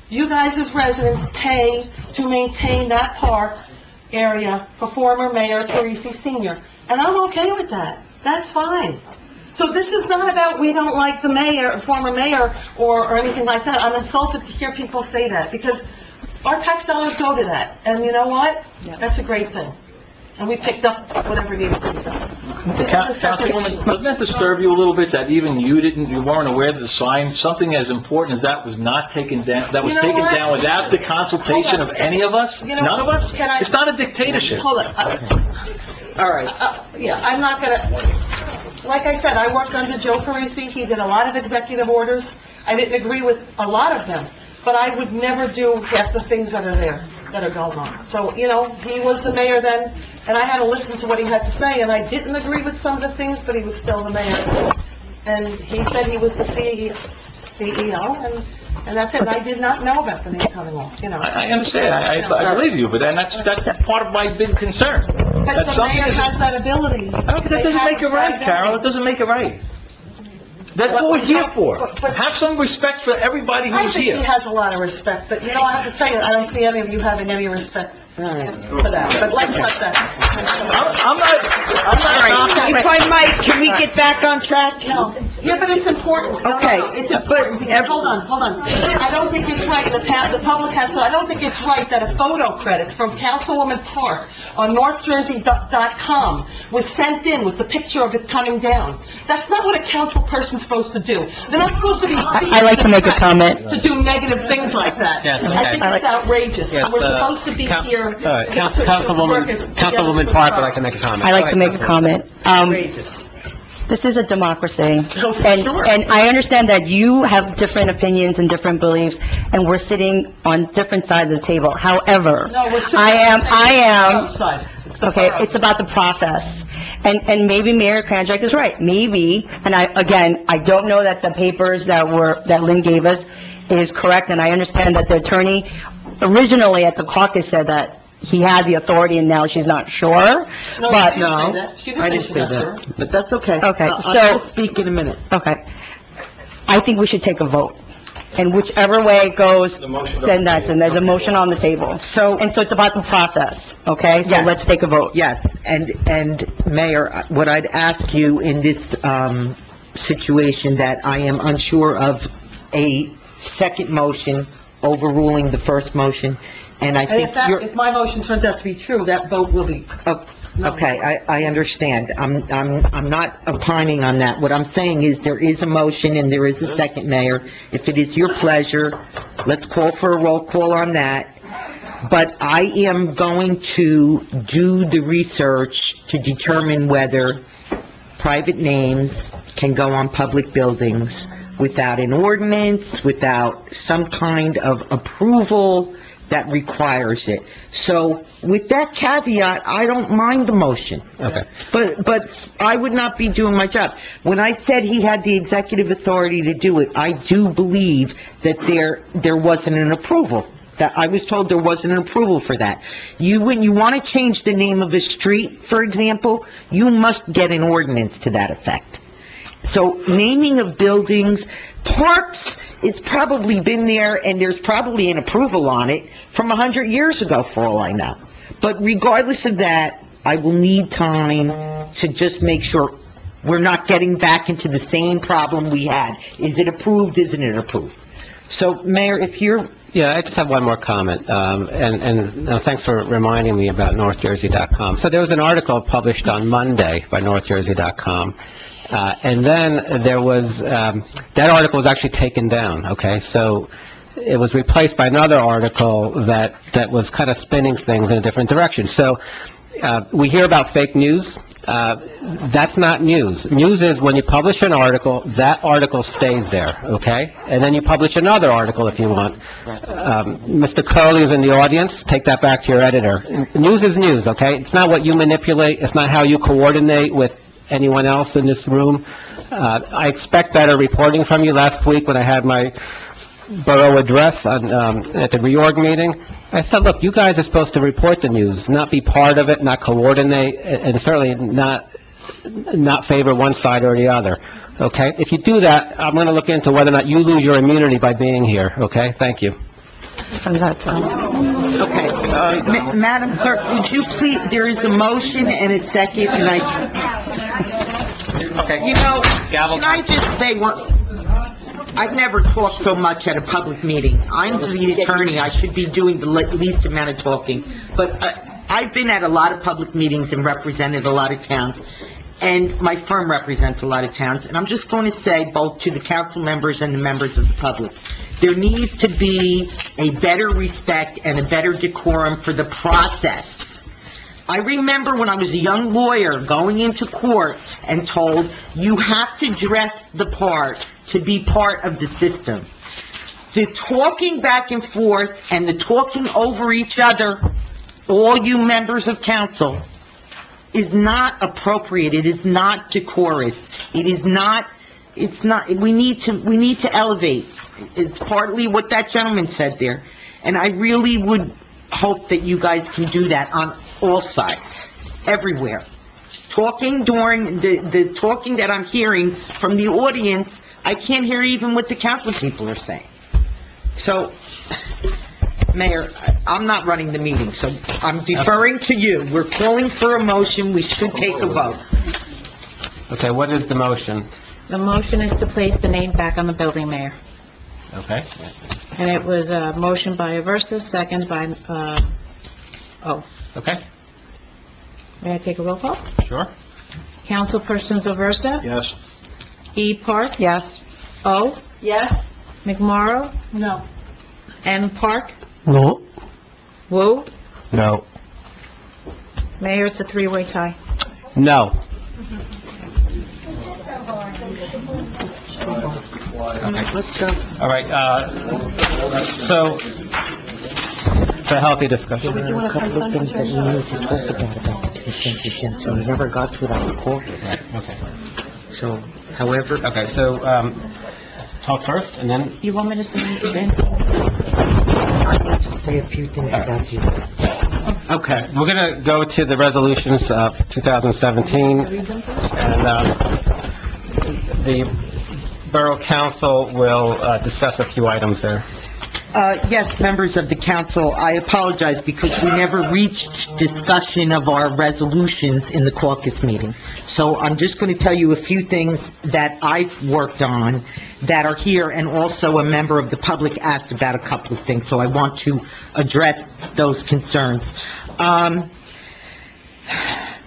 You guys as residents pay to maintain that park area for former Mayor Parisi Sr. And I'm okay with that. That's fine. So this is not about we don't like the mayor, former mayor, or anything like that. I'm insulted to hear people say that, because our tax dollars go to that. And you know what? That's a great thing. And we picked up whatever needed to be done. This is a separate Councilwoman, issue. doesn't that disturb you a little bit that even you weren't aware that the sign, something as important as that was not taken down, that was You know taken what? down without the consultation of any of us? You know, None of us? can I- It's not a dictatorship. Hold on. All right. Yeah, I'm not gonna, like I said, I worked under Joe Parisi. He did a lot of executive orders. I didn't agree with a lot of them, but I would never do half the things that are there, that are going on. So, you know, he was the mayor then, and I had to listen to what he had to say, and I didn't agree with some of the things, but he was still the mayor. And he said he was the CEO, and that's it. And I did not know about the name coming off, you know. I understand, I believe you, but then that's part of my big concern. But That the something mayor is- has that ability. That doesn't make it right, Carol, it doesn't make it right. That's what we're here for. Have some respect for everybody I who's think here. he has a lot of respect, but, you know, I have to tell you, I don't see any of you having any respect for that. But let's cut that. I'm not If I might, can we get back on track? No. Yeah, but it's important. No, Okay. It's important, because, hold on. I don't think it's right, the public has, so I don't think it's right that a photo credit from Councilwoman Park on NorthJersey.com was sent in with the picture of it coming down. That's not what a council person's supposed to do. They're not supposed to be... I'd like to make a comment. ...to do negative things like that. Yes, I think okay. it's outrageous. Yes, We're supposed to be here... All right, to work as- Councilwoman Park would like to make a comment. I'd like to make a comment. Outrageous. This is a democracy, Oh, for and sure. I understand that you have different opinions and different beliefs, and we're sitting on different sides of the table. However, No, we're sitting I on the am, outside. It's the okay, borough. it's about the process. And maybe Mayor Kranjak is right, maybe, and I don't know that the papers that Lynn gave us is correct, and I understand that the attorney originally at the caucus said that he had the authority and now she's not sure, but... I didn't say that. But that's okay. Okay, I'll so- speak in a minute. Okay. I think we should take a vote. And whichever way it goes, then and there's a motion on the table. So, And so it's about the process, okay? So Yes. let's take a vote. yes, and Mayor, what I'd ask you in this, situation that I am unsure of a second motion overruling the first motion, and I And think you're... if my motion turns out to be true, that vote will be... Okay, I understand. I'm not opining on that. What I'm saying is there is a motion and there is a second, Mayor. If it is your pleasure, let's call for a roll call on that. But I am going to do the research to determine whether private names can go on public buildings without an ordinance, without some kind of approval that requires it. So with that caveat, I don't mind the motion. Okay. But I would not be doing my job. When I said he had the executive authority to do it, I do believe that there wasn't an approval. That I was told there wasn't an approval for that. When you want to change the name of a street, for example, you must get an ordinance to that effect. So naming of buildings, parks, it's probably been there, and there's probably an approval on it from 100 years ago, for all I know. But regardless of that, I will need time to just make sure we're not getting back into the same problem we had. Is it approved, isn't it approved? So, Mayor, if you're... Yeah, I just have one more comment, and thanks for reminding me about NorthJersey.com. So there was an article published on Monday by NorthJersey.com, and then there was, that article was actually taken down, okay? So it was replaced by another article that was kind of spinning things in a different direction. So we hear about fake news. That's not news. News is when you publish an article, that article stays there, okay? And then you publish another article if you want. Mr. Curley is in the audience. Take that back to your editor. News is news, okay? It's not what you manipulate. It's not how you coordinate with anyone else in this room. I expect better reporting from you. Last week when I had my borough address at the reorg meeting, I said, look, you guys are supposed to report the news, not be part of it, not coordinate, and certainly not favor one side or the other, okay? If you do that, I'm going to look into whether or not you lose your immunity by being here, okay? Thank you. Okay, Madam Clerk, would you please, there is a motion and a second, and you know, can I just say one... I've never talked so much at a public meeting. I'm the attorney, I should be doing the least amount of talking. But I've been at a lot of public meetings and represented a lot of towns, and my firm represents a lot of towns, and I'm just going to say, both to the council members and the members of the public, there needs to be a better respect and a better decorum for the process. I remember when I was a young lawyer going into court and told, you have to dress the part to be part of the system. The talking back and forth and the talking over each other, all you members of council, is not appropriate. It is not decorous. It is not, we need to elevate. It's partly what that gentleman said there. And I really would hope that you guys can do that on all sides, everywhere. Talking during the talking that I'm hearing from the audience, I can't hear even what the council people are saying. So, Mayor, I'm not running the meeting, so I'm deferring to you. We're calling for a motion. We should take a vote. Okay, what is the motion? The motion is to place the name back on the building, Mayor. Okay. And it was a motion by Aversa, second by, Okay, May I take a roll call? sure. Councilpersons Aversa? Yes. E. Park? Yes. O. Yes? McMorro? No. M. Park? No. Wu? No. Mayor, it's a three-way tie. No. Let's go. All right, so, it's a healthy discussion. There are a couple of things that we need to talk about the consent agenda. We never got to it on the call. Okay. So, however... Okay, so, talk first, and then... You want me to say it then? I need to say a few things about you. Okay, we're going to go to the resolutions of 2017, and the Borough Council will discuss a few items there. Yes, members of the council, I apologize because we never reached discussion of our resolutions in the caucus meeting. So I'm just going to tell you a few things that I've worked on that are here, and also a member of the public asked about a couple of things, so I want to address those concerns.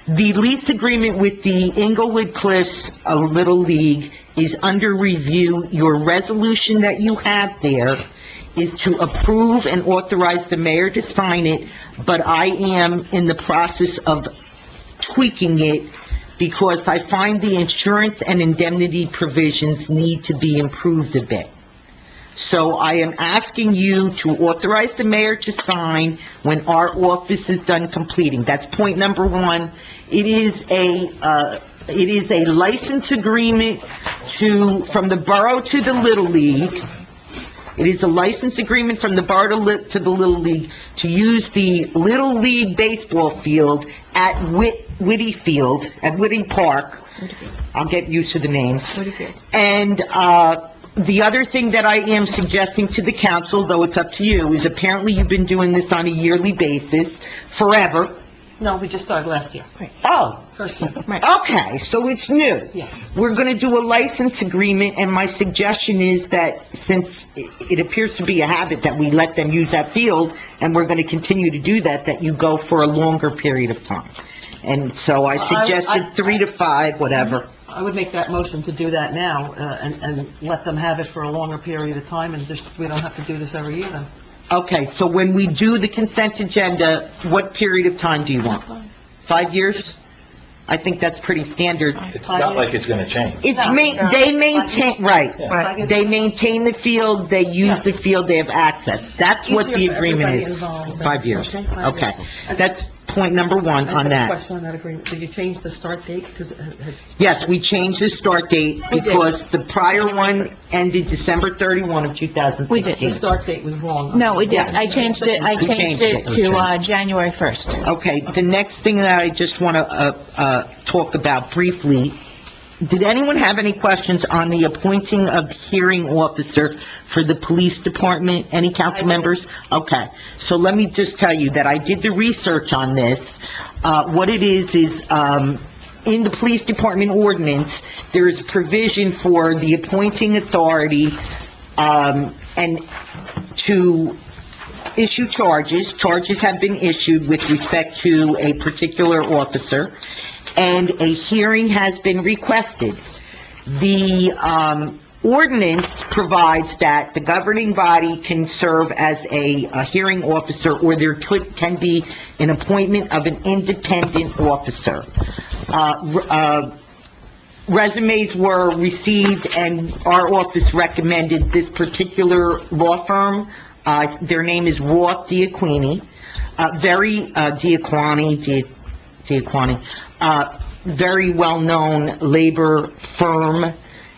The lease agreement with the Inglewood Cliffs Little League is under review. Your resolution that you have there is to approve and authorize the mayor to sign it, but I am in the process of tweaking it because I find the insurance and indemnity provisions need to be improved a bit. So I am asking you to authorize the mayor to sign when our office is done completing. That's point number one. It is a license agreement from the borough to the Little League. It is a license agreement from the borough to the Little League to use the Little League baseball field at Whitty Park. I'll get used to the names. And, the other thing that I am suggesting to the council, though it's up to you, is apparently you've been doing this on a yearly basis forever. No, we just started last year. Oh, First year. okay, so it's new. Yeah. We're going to do a license agreement, and my suggestion is that since it appears to be a habit that we let them use that field, and we're going to continue to do that, that you go for a longer period of time. And so I suggested 3 to 5, whatever. I would make that motion to do that now, and let them have it for a longer period of time, and just, we don't have to do this every year then. Okay, so when we do the consent agenda, what period of time do you want? 5 years? I think that's pretty standard. It's not like it's gonna change. They maintain, right. They maintain the field, they use the field, they have access. That's what the agreement is. 5 years. Okay. That's point number one on I have a that. question on that agreement. Did you change the start date? Because Yes, we changed the start date because the prior one ended December 31 of 2016. We did. the start date was wrong. No, we didn't. I changed it to January 1st. Okay, the next thing that I just want to talk about briefly, did anyone have any questions on the appointing of hearing officer for the police department? Any council members? Okay, so let me just tell you that I did the research on this. What it is, in the police department ordinance, there is provision for the appointing authority, and to issue charges. Charges have been issued with respect to a particular officer, and a hearing has been requested. The ordinance provides that the governing body can serve as a hearing officer, or there can be an appointment of an independent officer. Resumes were received, and our office recommended this particular law firm. Their name is Roth Diaquani, very well-known labor firm.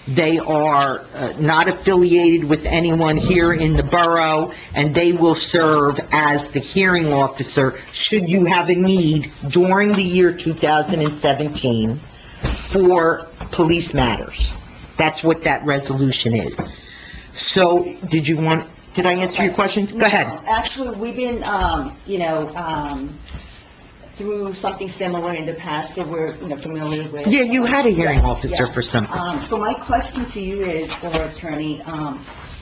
They are not affiliated with anyone here in the borough, and they will serve as the hearing officer should you have a need during the year 2017 for police matters. That's what that resolution is. So, did I answer your questions? Go ahead. Actually, we've been, through something similar in the past, so we're, familiar with. Yeah, you had a hearing officer for something. So my question to you is, or attorney,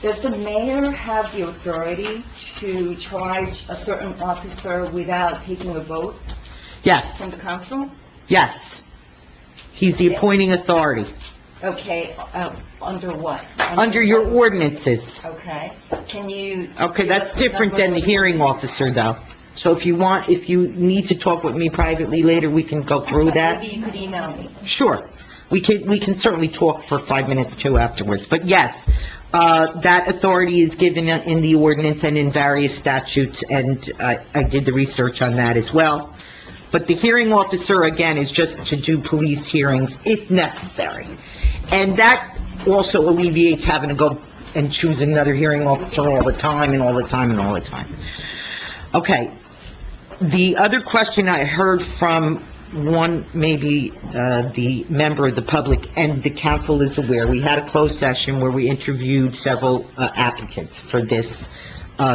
does the mayor have the authority to charge a certain officer without taking a vote Yes, from the council? yes. He's the appointing authority. Okay, under what? Under your ordinances. Okay, can you? Okay, that's different than the hearing officer, though. So if you need to talk with me privately later, we can go through that. Maybe you could email me. Sure. We can certainly talk for 5 minutes, too, afterwards. But yes, that authority is given in the ordinance and in various statutes, and I did the research on that as well. But the hearing officer, again, is just to do police hearings if necessary. And that also alleviates having to go and choose another hearing officer all the time and all the time and all the time. Okay. The other question I heard from maybe the member of the public and the council is aware, we had a closed session where we interviewed several applicants for this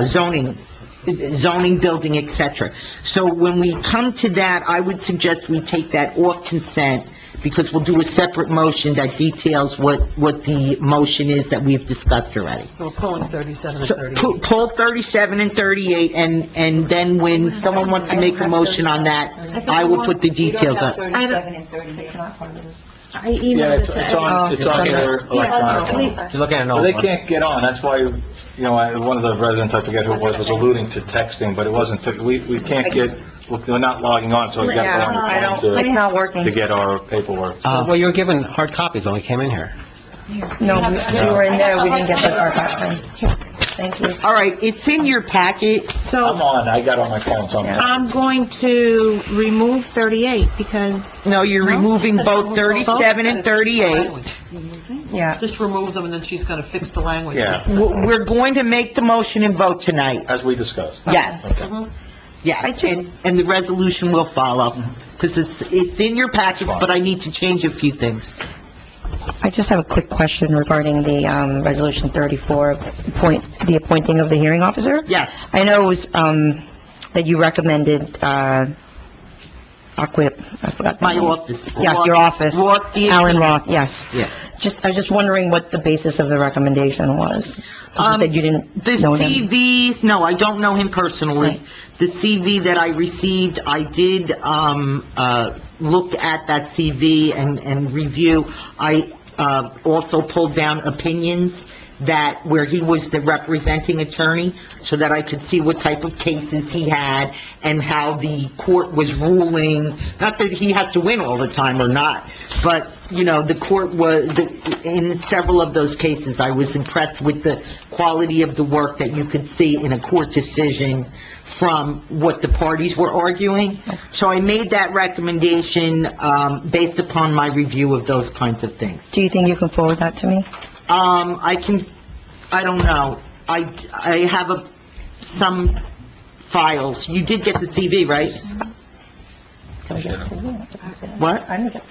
zoning, building, etc. So when we come to that, I would suggest we take that off consent, because we'll do a separate motion that details what the motion is that we've discussed already. So we're pulling 37 and So, 38. pull 37 and 38, and then when someone wants to make a motion on that, I will put the details up. 37 and 38. I emailed it to It's on here electronically. You're looking at an But old they one. can't get on, that's why, you know, one of the residents, I forget who it was alluding to texting, but it wasn't, we can't get, we're not logging on, so we got to go on It's not working. to get our paperwork. Well, you were given hard copies when we came in here. No, we were in there, we didn't get the archive. Here, thank you. All right, it's in your packet. I'm on, I got on my phone somewhere. I'm going to remove 38 because... No, you're removing both 37 and 38. Yeah. Just remove them, and then she's gonna fix the language. Yeah. We're going to make the motion and vote tonight. As we discussed. Yes. Yes, and the resolution will follow, because it's in your package, but I need to change a few things. I just have a quick question regarding the Resolution 34, the appointing of the hearing officer. Yes. I know it was that you recommended Aquip, I forgot. the My name. office. Yes, your office. Roth, the- Alan Roth, yes. Yeah. I was just wondering what the basis of the recommendation was. 'Cause you said you didn't The know him. CVs, no, I don't know him personally. Right. The CV that I received, I did look at that CV and review. I also pulled down opinions where he was the representing attorney, so that I could see what type of cases he had and how the court was ruling. Not that he has to win all the time or not, but, you know, the court in several of those cases, I was impressed with the quality of the work that you could see in a court decision from what the parties were arguing. So I made that recommendation based upon my review of those kinds of things. Do you think you can forward that to me? I don't know. I have some files. You did get the CV, right? Can I get it? What? I didn't get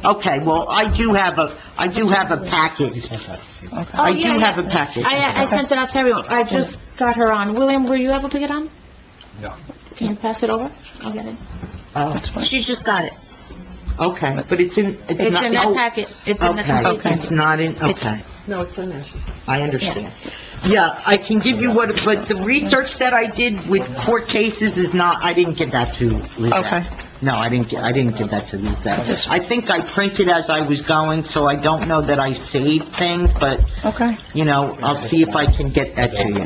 Okay, well, I do have a package. I do have a package. I sent it out to everyone. I just got her on. William, were you able to get on? No. Can you pass it over? I'll get it. Oh, She just got it. okay, but it's in... It's in that packet. It's in the Okay, complete it's not in, okay. No, it's in there, she said. I understand. Yeah, I can give you but the research that I did with court cases is not, I didn't give that to Lizette. Okay. No, I didn't give that to Lizette. I think I printed as I was going, so I don't know that I saved things, but, Okay. you know, I'll see if I can get that to you.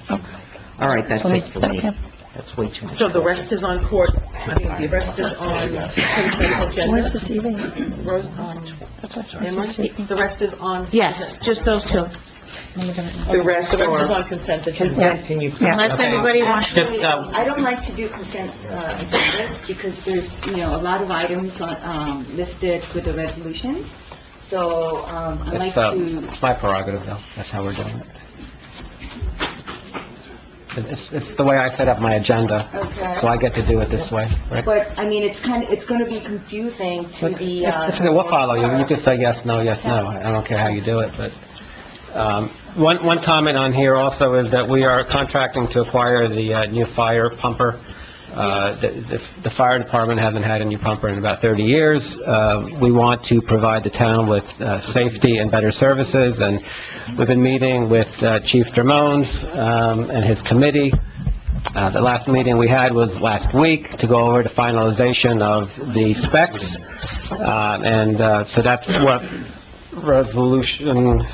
Okay. All right, that's it for me. Okay. That's way too much. So the rest is on court, the rest is on consent agenda. Where's the CV? Emery, the rest is on... Yes, just those two. The rest is are on consent agenda. consent, and you... Unless everybody wants to... I don't like to do consent agendas because there's, you know, a lot of items on, listed with the resolutions. So, I like to... It's my prerogative, though. That's how we're doing it. It's the way I set up my agenda, Okay. so I get to do it this way, right? But, I mean, it's going to be confusing to the, It's okay, we'll follow you. You can say yes, no, yes, no. I don't care how you do it, but, one comment on here also is that we are contracting to acquire the, new fire pumper. The fire department hasn't had a new pumper in about 30 years. We want to provide the town with, safety and better services, and we've been meeting with, Chief Dramones, and his committee. The last meeting we had was last week to go over the finalization of the specs, so that's what Resolution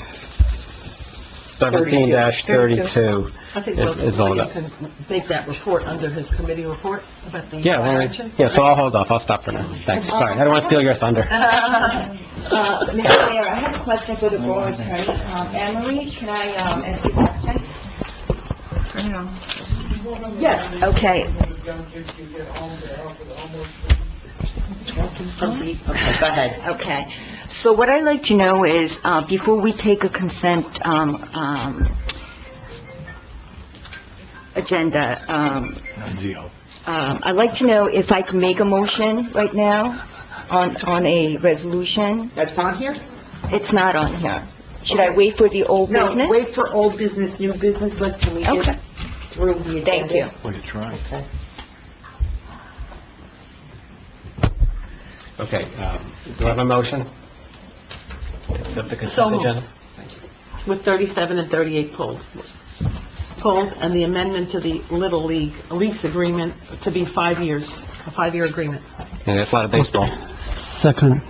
17-32 I think is all William about. can make that report under his committee report about the... Yeah, so I'll hold off. I'll stop for now. Thanks. Sorry, I don't want to steal your thunder. Mr. Mayor, I have a question for the borough attorney. Emery, can I, ask you a question? Yes. Okay. Okay, go ahead. Okay. So what I'd like to know is, before we take a consent, agenda, I'd like to know if I can make a motion right now on a resolution. That's on here? It's not on here. Should I wait for the old No, business? wait for old business, new business, can we Okay. get through the agenda? Thank you. What are you trying? Okay. Okay, do I have a motion? Accept the So consent moved. agenda? With 37 and 38 pulled. Pulled, and the amendment to the Little League lease agreement to be 5 years, a 5-year agreement. Yeah, that's a lot of baseball. Second.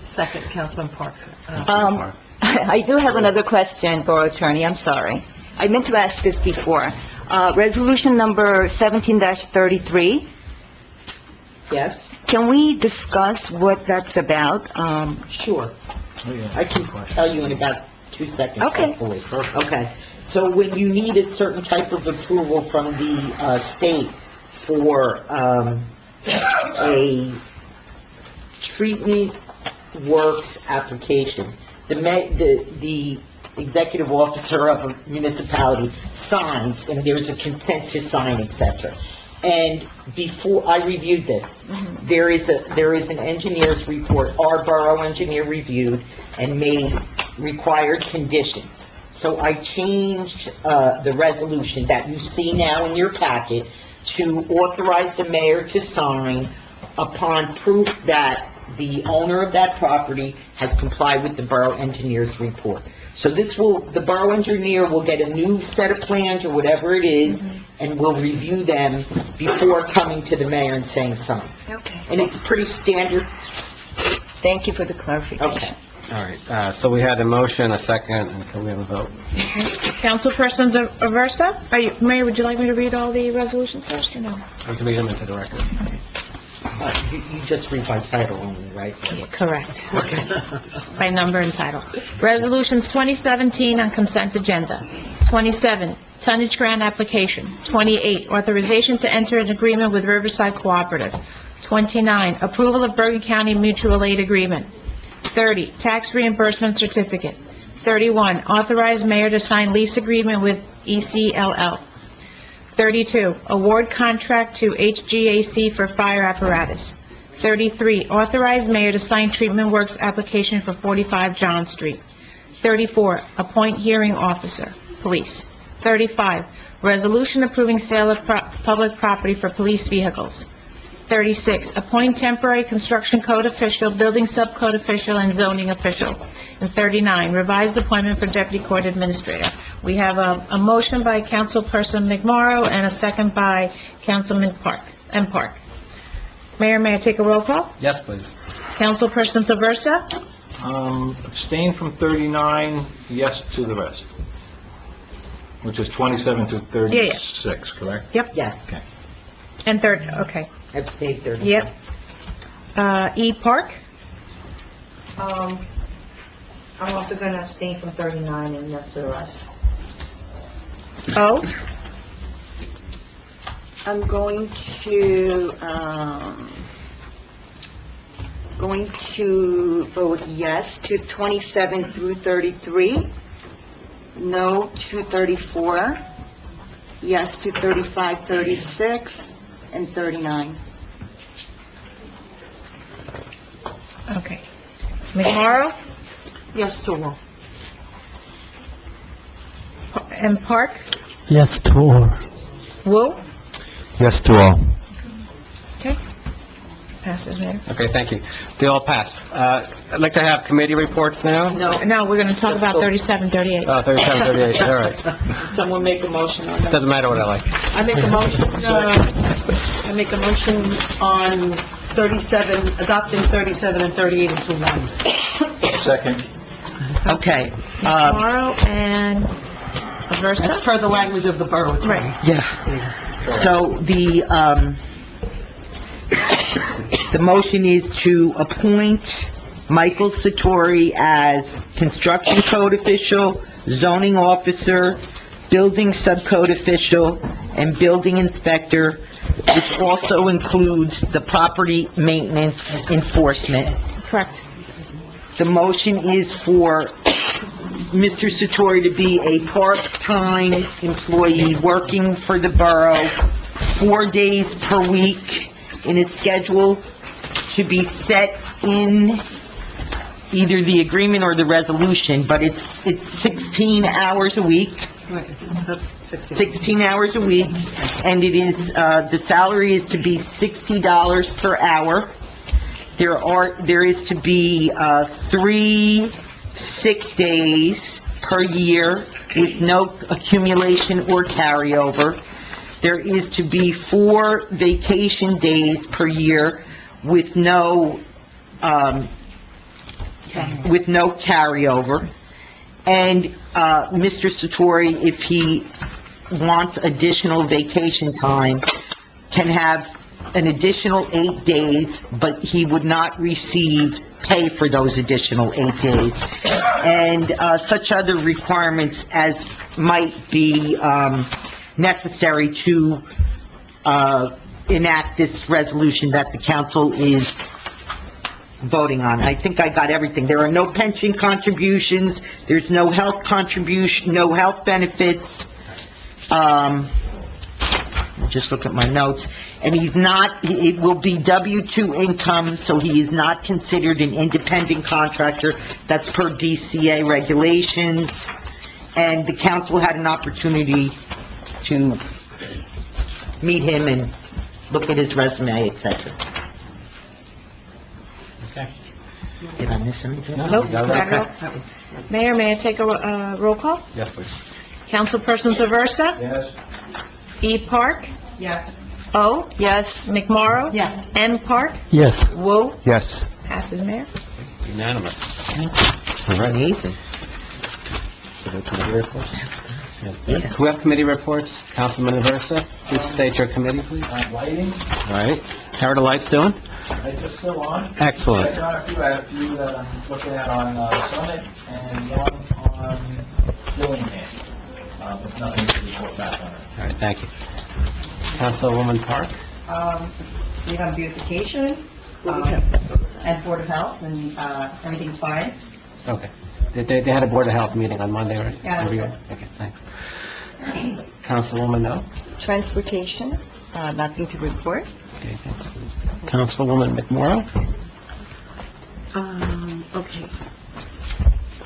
Second, Councilman Park. I do have another question, Borough Attorney, I'm sorry. I meant to ask this before. Resolution number 17-33, Yes? can we discuss what that's about? Sure. I can tell you in about 2 seconds, Okay. hopefully. Okay. So when you need a certain type of approval from the state for a treatment works application, the executive officer of a municipality signs, and there's a consent to sign, etc. And before I reviewed this, there is an engineer's report, our borough engineer reviewed and made required conditions. So I changed the resolution that you see now in your packet to authorize the mayor to sign upon proof that the owner of that property has complied with the borough engineer's report. So the borough engineer will get a new set of plans or whatever it is, and will review them before coming to the mayor and saying sign. Okay. And it's pretty standard. Thank you for the clarification. Okay. All right, so we had a motion, a second, and can we have a vote? Councilperson Aversa? Mayor, would you like me to read all the resolutions first, or no? We can read them into the record. You just read by title only, right? Correct. By number and title. Resolutions 2017 on consent agenda. 27, tonnage grant application. 28, authorization to enter an agreement with Riverside Cooperative. 29, approval of Bergen County mutual aid agreement. 30, tax reimbursement certificate. 31, authorize mayor to sign lease agreement with ECLL. 32, award contract to HGAC for fire apparatus. 33, authorize mayor to sign treatment works application for 45 John Street. 34, appoint hearing officer, police. 35, resolution approving sale of public property for police vehicles. 36, appoint temporary construction code official, building subcode official, and zoning official. And 39, revised appointment for deputy court administrator. We have a motion by Councilperson McMorro and a second by Councilman Park. Mayor, may I take a roll call? Yes, please. Councilperson Aversa? Abstain from 39, yes to the rest, which is 27 to 36, correct? Yep. Yes. Okay. And third, okay. Abstain 30. Yep. E. Park? I'm also going to abstain from 39 and yes to the rest. O? I'm going to vote yes to 27 through 33, no to 34, yes to 35, 36, and 39. Okay. McMorro? Yes to all. And Park? Yes to all. Wu? Yes to all. Okay. Passes, Mayor. Okay, thank you. They all passed. I'd like to have committee reports now. No, we're going to talk about 37, 38. 37, 38, all right. Someone make a motion on that? Doesn't matter what I like. I make a motion on 37, adopting 37 and 38 into one. Second. Okay. McMorro and Aversa? That's per the language of the borough attorney. Right. Yeah. So the motion is to appoint Michael Satori as construction code official, zoning officer, building subcode official, and building inspector, which also includes the property maintenance enforcement. Correct. The motion is for Mr. Satori to be a part-time employee working for the borough 4 days per week in his schedule to be set in either the agreement or the resolution, but it's 16 hours a week. 16 hours a week, and it is, the salary is to be $60 per hour. There is to be, 3 sick days per year with no accumulation or carryover. There is to be 4 vacation days per year with no carryover. And, Mr. Satori, if he wants additional vacation time, can have an additional 8 days, but he would not receive pay for those additional 8 days. And, such other requirements as might be, necessary to, enact this resolution that the council is voting on. I think I got everything. There are no pension contributions, there's no health contribution, no health benefits. I'll just look at my notes. And it will be W-2 income, so he is not considered an independent contractor. That's per DCA regulations. And the council had an opportunity to meet him and look at his resume, etc. Okay. Did I miss anything? Nope. Mayor, may I take a roll call? Yes, please. Councilperson Zaversa? Yes. E. Park? Yes. O? Yes. McMorro? Yes. M. Park? Yes. Wu? Yes. Passes, Mayor. Unanimous. Amazing. Committee reports? Yeah. Who have committee reports? Councilman Aversa, please state your committee, please. Lighting, All right. How are the lights doing? lights are still on. Excellent. I have a few that I'm looking at on Summit and one on Dillingham, but nothing to report back on it. All right, thank you. Councilwoman Park? We have beautification, and Board of Health, and, everything's fine. Okay. They had a Board of Health meeting on Monday, right? Yeah. Okay, thanks. Councilwoman No? Transportation, nothing to report. Okay, thanks. Councilwoman McMorro? Okay.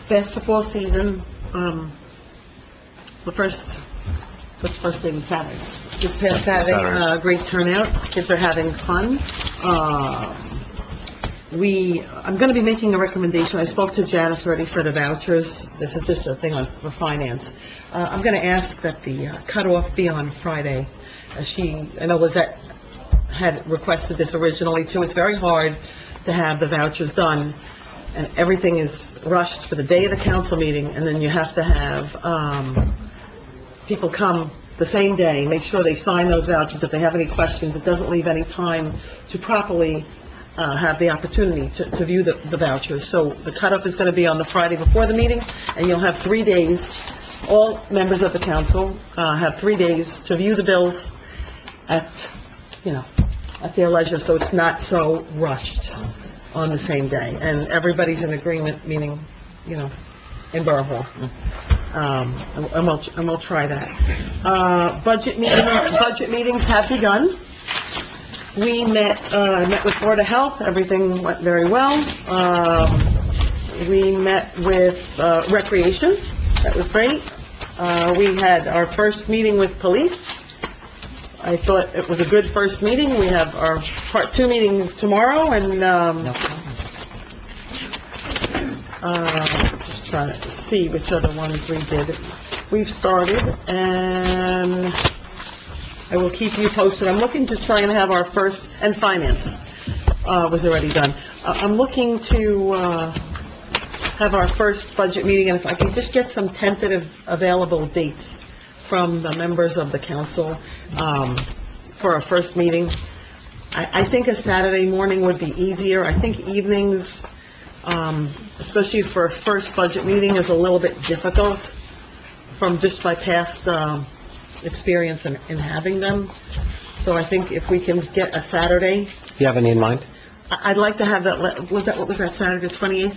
Basketball season, what's the first day was Saturday? This past Saturday, great turnout, kids are having fun. I'm gonna be making a recommendation, I spoke to Janice already for the vouchers, this is just a thing for finance. I'm gonna ask that the cutoff be on Friday. I know Lizette had requested this originally too, it's very hard to have the vouchers done, and everything is rushed for the day of the council meeting, and then you have to have, people come the same day, make sure they sign those vouchers. If they have any questions, it doesn't leave any time to properly have the opportunity to view the vouchers. So the cutoff is going to be on the Friday before the meeting, and you'll have 3 days. All members of the council have 3 days to view the bills at their leisure, so it's not so rushed on the same day. And everybody's in agreement, meaning, in Borough Hall. And we'll try that. Budget meetings have begun. We met with Board of Health, everything went very well. We met with Recreation, that was great. We had our first meeting with police. I thought it was a good first meeting. We have our part 2 meetings tomorrow, and just trying to see which other ones we did. We've started, and I will keep you posted. I'm looking to try and have our first, and finance was already done. I'm looking to have our first budget meeting, and if I can just get some tentative available dates from the members of the council for our first meeting. I think a Saturday morning would be easier. I think evenings, especially for a first budget meeting, is a little bit difficult from just my past experience in having them. So I think if we can get a Saturday, Do you have any in mind? I'd like to have that, what was that, Saturday, the 28th?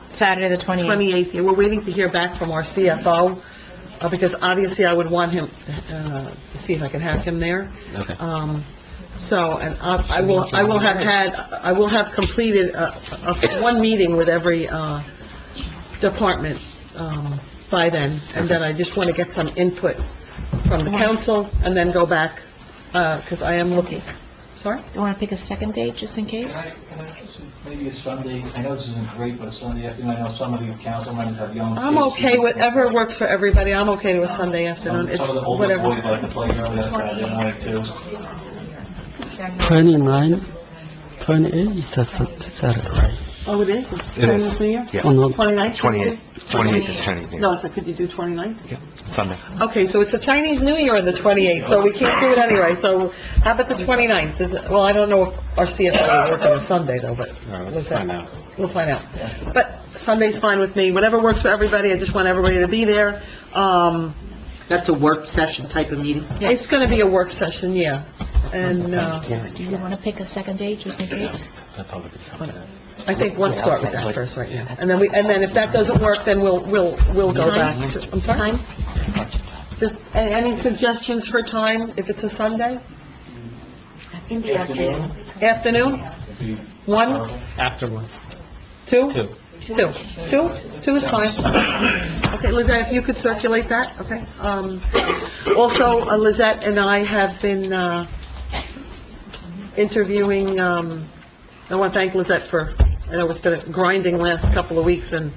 Saturday, the 28th. 28th, yeah, we're waiting to hear back from our CFO. because obviously I would want him, to see if I can have him there. Okay. So, and I will have completed one meeting with every department by then, and then I just want to get some input from the council, and then go back, because I am looking. Sorry? You want to pick a second date, just in case? Maybe a Sunday, I know this isn't great, but a Sunday afternoon, I know some of the council members have young kids. I'm okay, whatever works for everybody, I'm okay with a Sunday afternoon. It's Some of the older whatever. boys like to play early on Saturday night too. 29, 28 is that Saturday, right? Oh, it is? It's It Chinese is. New Year? Yeah. Oh, no. 29th? 28 is Chinese New Year. No, so could you do 29th? Yeah, Sunday. Okay, so it's a Chinese New Year on the 28th, so we can't do it anyway, so how about the 29th? Well, I don't know if our CFO will work on a Sunday though, but Let's find out. we'll find out. But Sunday's fine with me, whatever works for everybody, I just want everybody to be there. That's a work session type of meeting? It's gonna be a work session, yeah, and, Do you want to pick a second date, just in case? I think we'll start with that first right now. And then if that doesn't work, then we'll go back to, I'm sorry? Any suggestions for time, if it's a Sunday? In the afternoon. Afternoon? 1? After 1. 2? 2. 2 is fine. Okay, Lizette, if you could circulate that, okay? Also, Lizette and I have been interviewing, I want to thank Lizette for, I know it's been a grinding last couple of weeks, and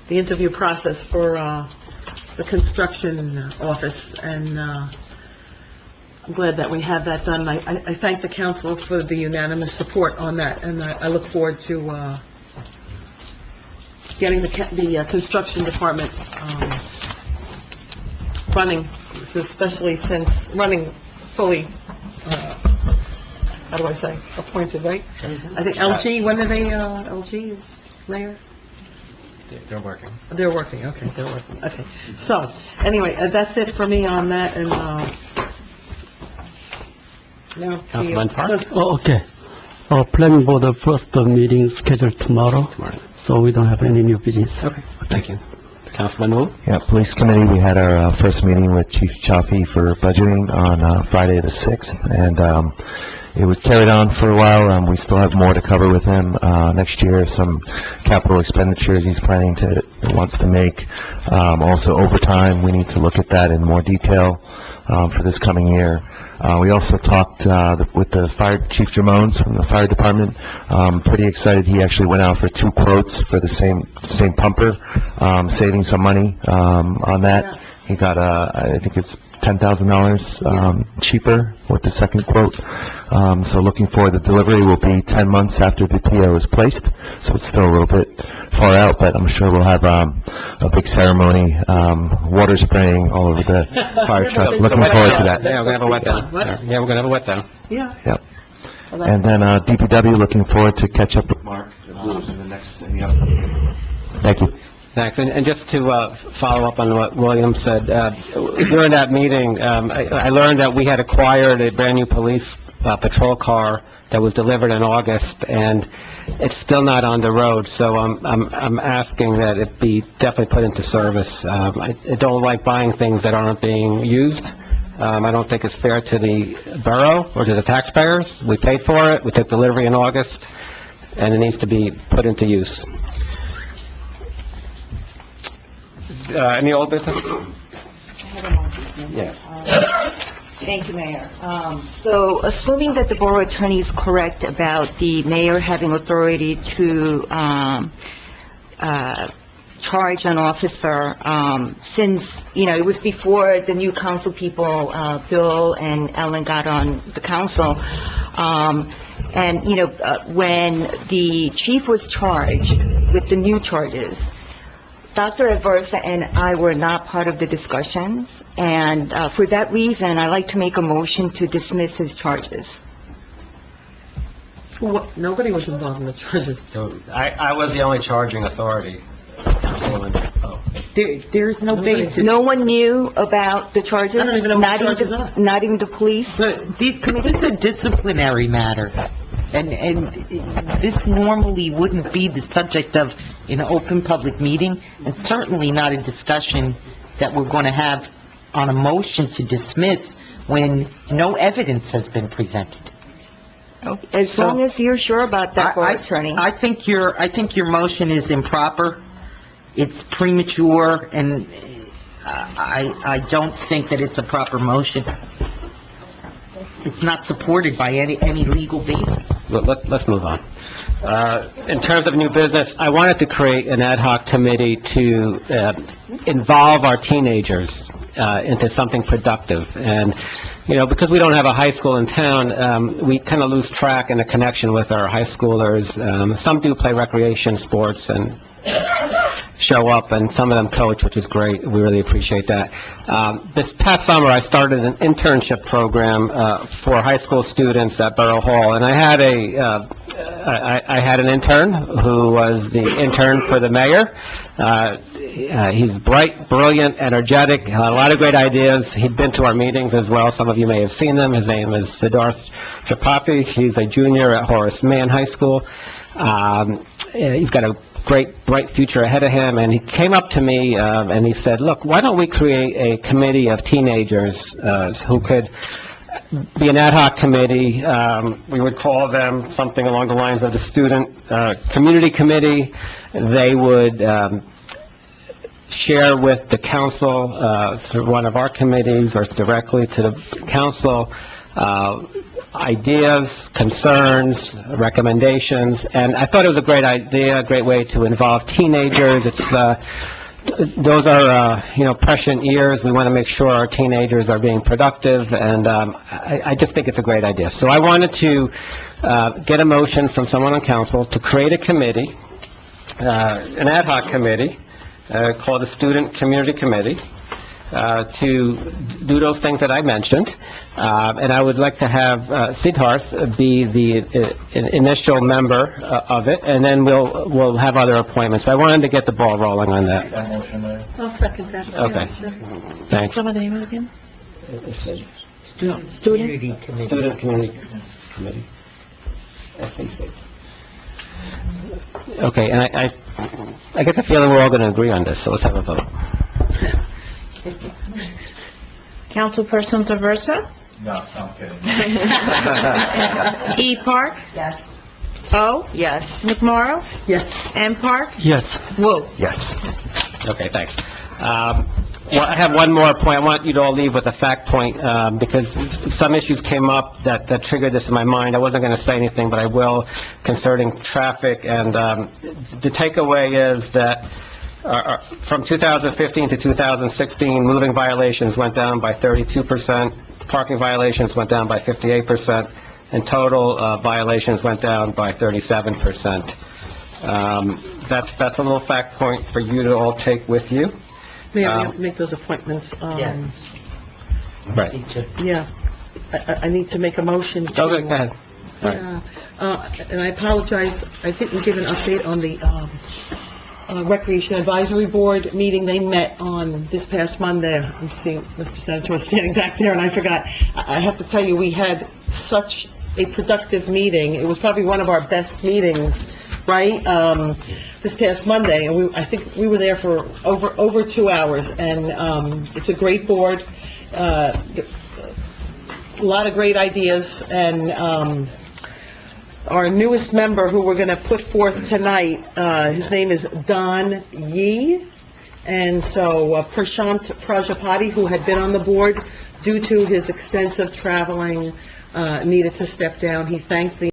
the interview process for the construction office, and I'm glad that we had that done. I thank the council for the unanimous support on that, and I look forward to getting the construction department running, especially since running fully, how do I say, appointed, right? I think LG, when are they, LG is mayor? They're working. They're working, okay, they're working, okay. So, anyway, that's it for me on that, and, now, Councilman Park? Oh, okay. Planning board, the first meeting scheduled tomorrow, so we don't have any new business. Okay, thank you. Councilman Wu? Yeah, Police Committee, we had our first meeting with Chief Chaffee for budgeting on Friday the 6th, and it was carried on for a while. We still have more to cover with him next year, some capital expenditures he's wants to make. Also overtime, we need to look at that in more detail for this coming year. We also talked with the fire, Chief Dramones from the fire department. Pretty excited. He actually went out for 2 quotes for the same pumper, saving some money on that. He got I think it's $10,000 cheaper with the second quote. So looking for the delivery will be 10 months after the PO is placed. So it's still a little bit far out, but I'm sure we'll have a big ceremony, water spraying all over the fire truck. Looking forward to that. Yeah, we're gonna have a wet down. Yeah, we're gonna have a wet down. Yeah. Yep. And then DPW, looking forward to catch up with Mark in the next, Thank you. Thanks. And just to follow up on what William said, during that meeting, I learned that we had acquired a brand-new police patrol car that was delivered in August, and it's still not on the road, so I'm asking that it be definitely put into service. I don't like buying things that aren't being used. I don't think it's fair to the borough or to the taxpayers. We paid for it, we took delivery in August, and it needs to be put into use. Any old business? Yes. Thank you, Mayor. So assuming that the borough attorney is correct about the mayor having authority to charge an officer, since, it was before the new council people, Bill and Ellen got on the council, and, when the chief was charged with the new charges, Dr. Aversa and I were not part of the discussions, and for that reason, I'd like to make a motion to dismiss his charges. Nobody was involved in the charges. I was the only charging authority. There's no basis. No one knew about the charges? I don't even know what the charges are. Not even the police? This is a disciplinary matter, and this normally wouldn't be the subject of an open public meeting, and certainly not a discussion that we're going to have on a motion to dismiss when no evidence has been presented. As long as you're sure about that, Borough Attorney. I think your motion is improper. It's premature, and I don't think that it's a proper motion. It's not supported by any legal basis. Let's move on. In terms of new business, I wanted to create an ad hoc committee to involve our teenagers into something productive. And, you know, because we don't have a high school in town, we kind of lose track in the connection with our high schoolers. Some do play recreation sports and show up, and some of them coach, which is great. We really appreciate that. This past summer, I started an internship program for high school students at Borough Hall, and I had I had an intern who was the intern for the mayor. He's bright, brilliant, energetic, had a lot of great ideas. He'd been to our meetings as well. Some of you may have seen them. His name is Siddharth Tripathi. He's a junior at Horace Mann High School. He's got a great, bright future ahead of him, and he came up to me and he said, look, why don't we create a committee of teenagers who could be an ad hoc committee. We would call them something along the lines of the Student Community Committee. They would share with the council through one of our committees or directly to the council ideas, concerns, recommendations, and I thought it was a great idea, a great way to involve teenagers. Those are, prescient years. We want to make sure our teenagers are being productive, and I just think it's a great idea. So I wanted to get a motion from someone on council to create a committee, an ad hoc committee, called the Student Community Committee, to do those things that I mentioned. And I would like to have Siddharth be the initial member of it, and then we'll have other appointments. But I wanted to get the ball rolling on that. I'll second that. Okay. Thanks. What's the name of it again? Student Community Committee. SVC. Okay, and I get the feeling we're all going to agree on this, so let's have a vote. Councilperson Zaversa? No, I'm kidding. E. Park? Yes. O? Yes. McMorro? Yes. M. Park? Yes. Whoa. Yes. Okay, thanks. Well, I have one more point. I want you to all leave with a fact point, because some issues came up that triggered this in my mind. I wasn't going to say anything, but I will, concerning traffic. And the takeaway is that from 2015 to 2016, moving violations went down by 32%, parking violations went down by 58%, and total violations went down by 37%. That's a little fact point for you to all take with you. We have to make those appointments. Right. Yeah. I need to make a motion to... Okay, go ahead. Yeah. And I apologize, I didn't give an update on the Recreation Advisory Board meeting. They met on this past Monday. I'm seeing Mr. Senator standing back there, and I forgot. I have to tell you, we had such a productive meeting. It was probably one of our best meetings, right? This past Monday, and I think we were there for over 2 hours, and it's a great board, a lot of great ideas, and our newest member who we're going to put forth tonight, his name is Don Yee, and so Prashant Prajapati, who had been on the board, due to his extensive traveling, needed to step down. He thanked the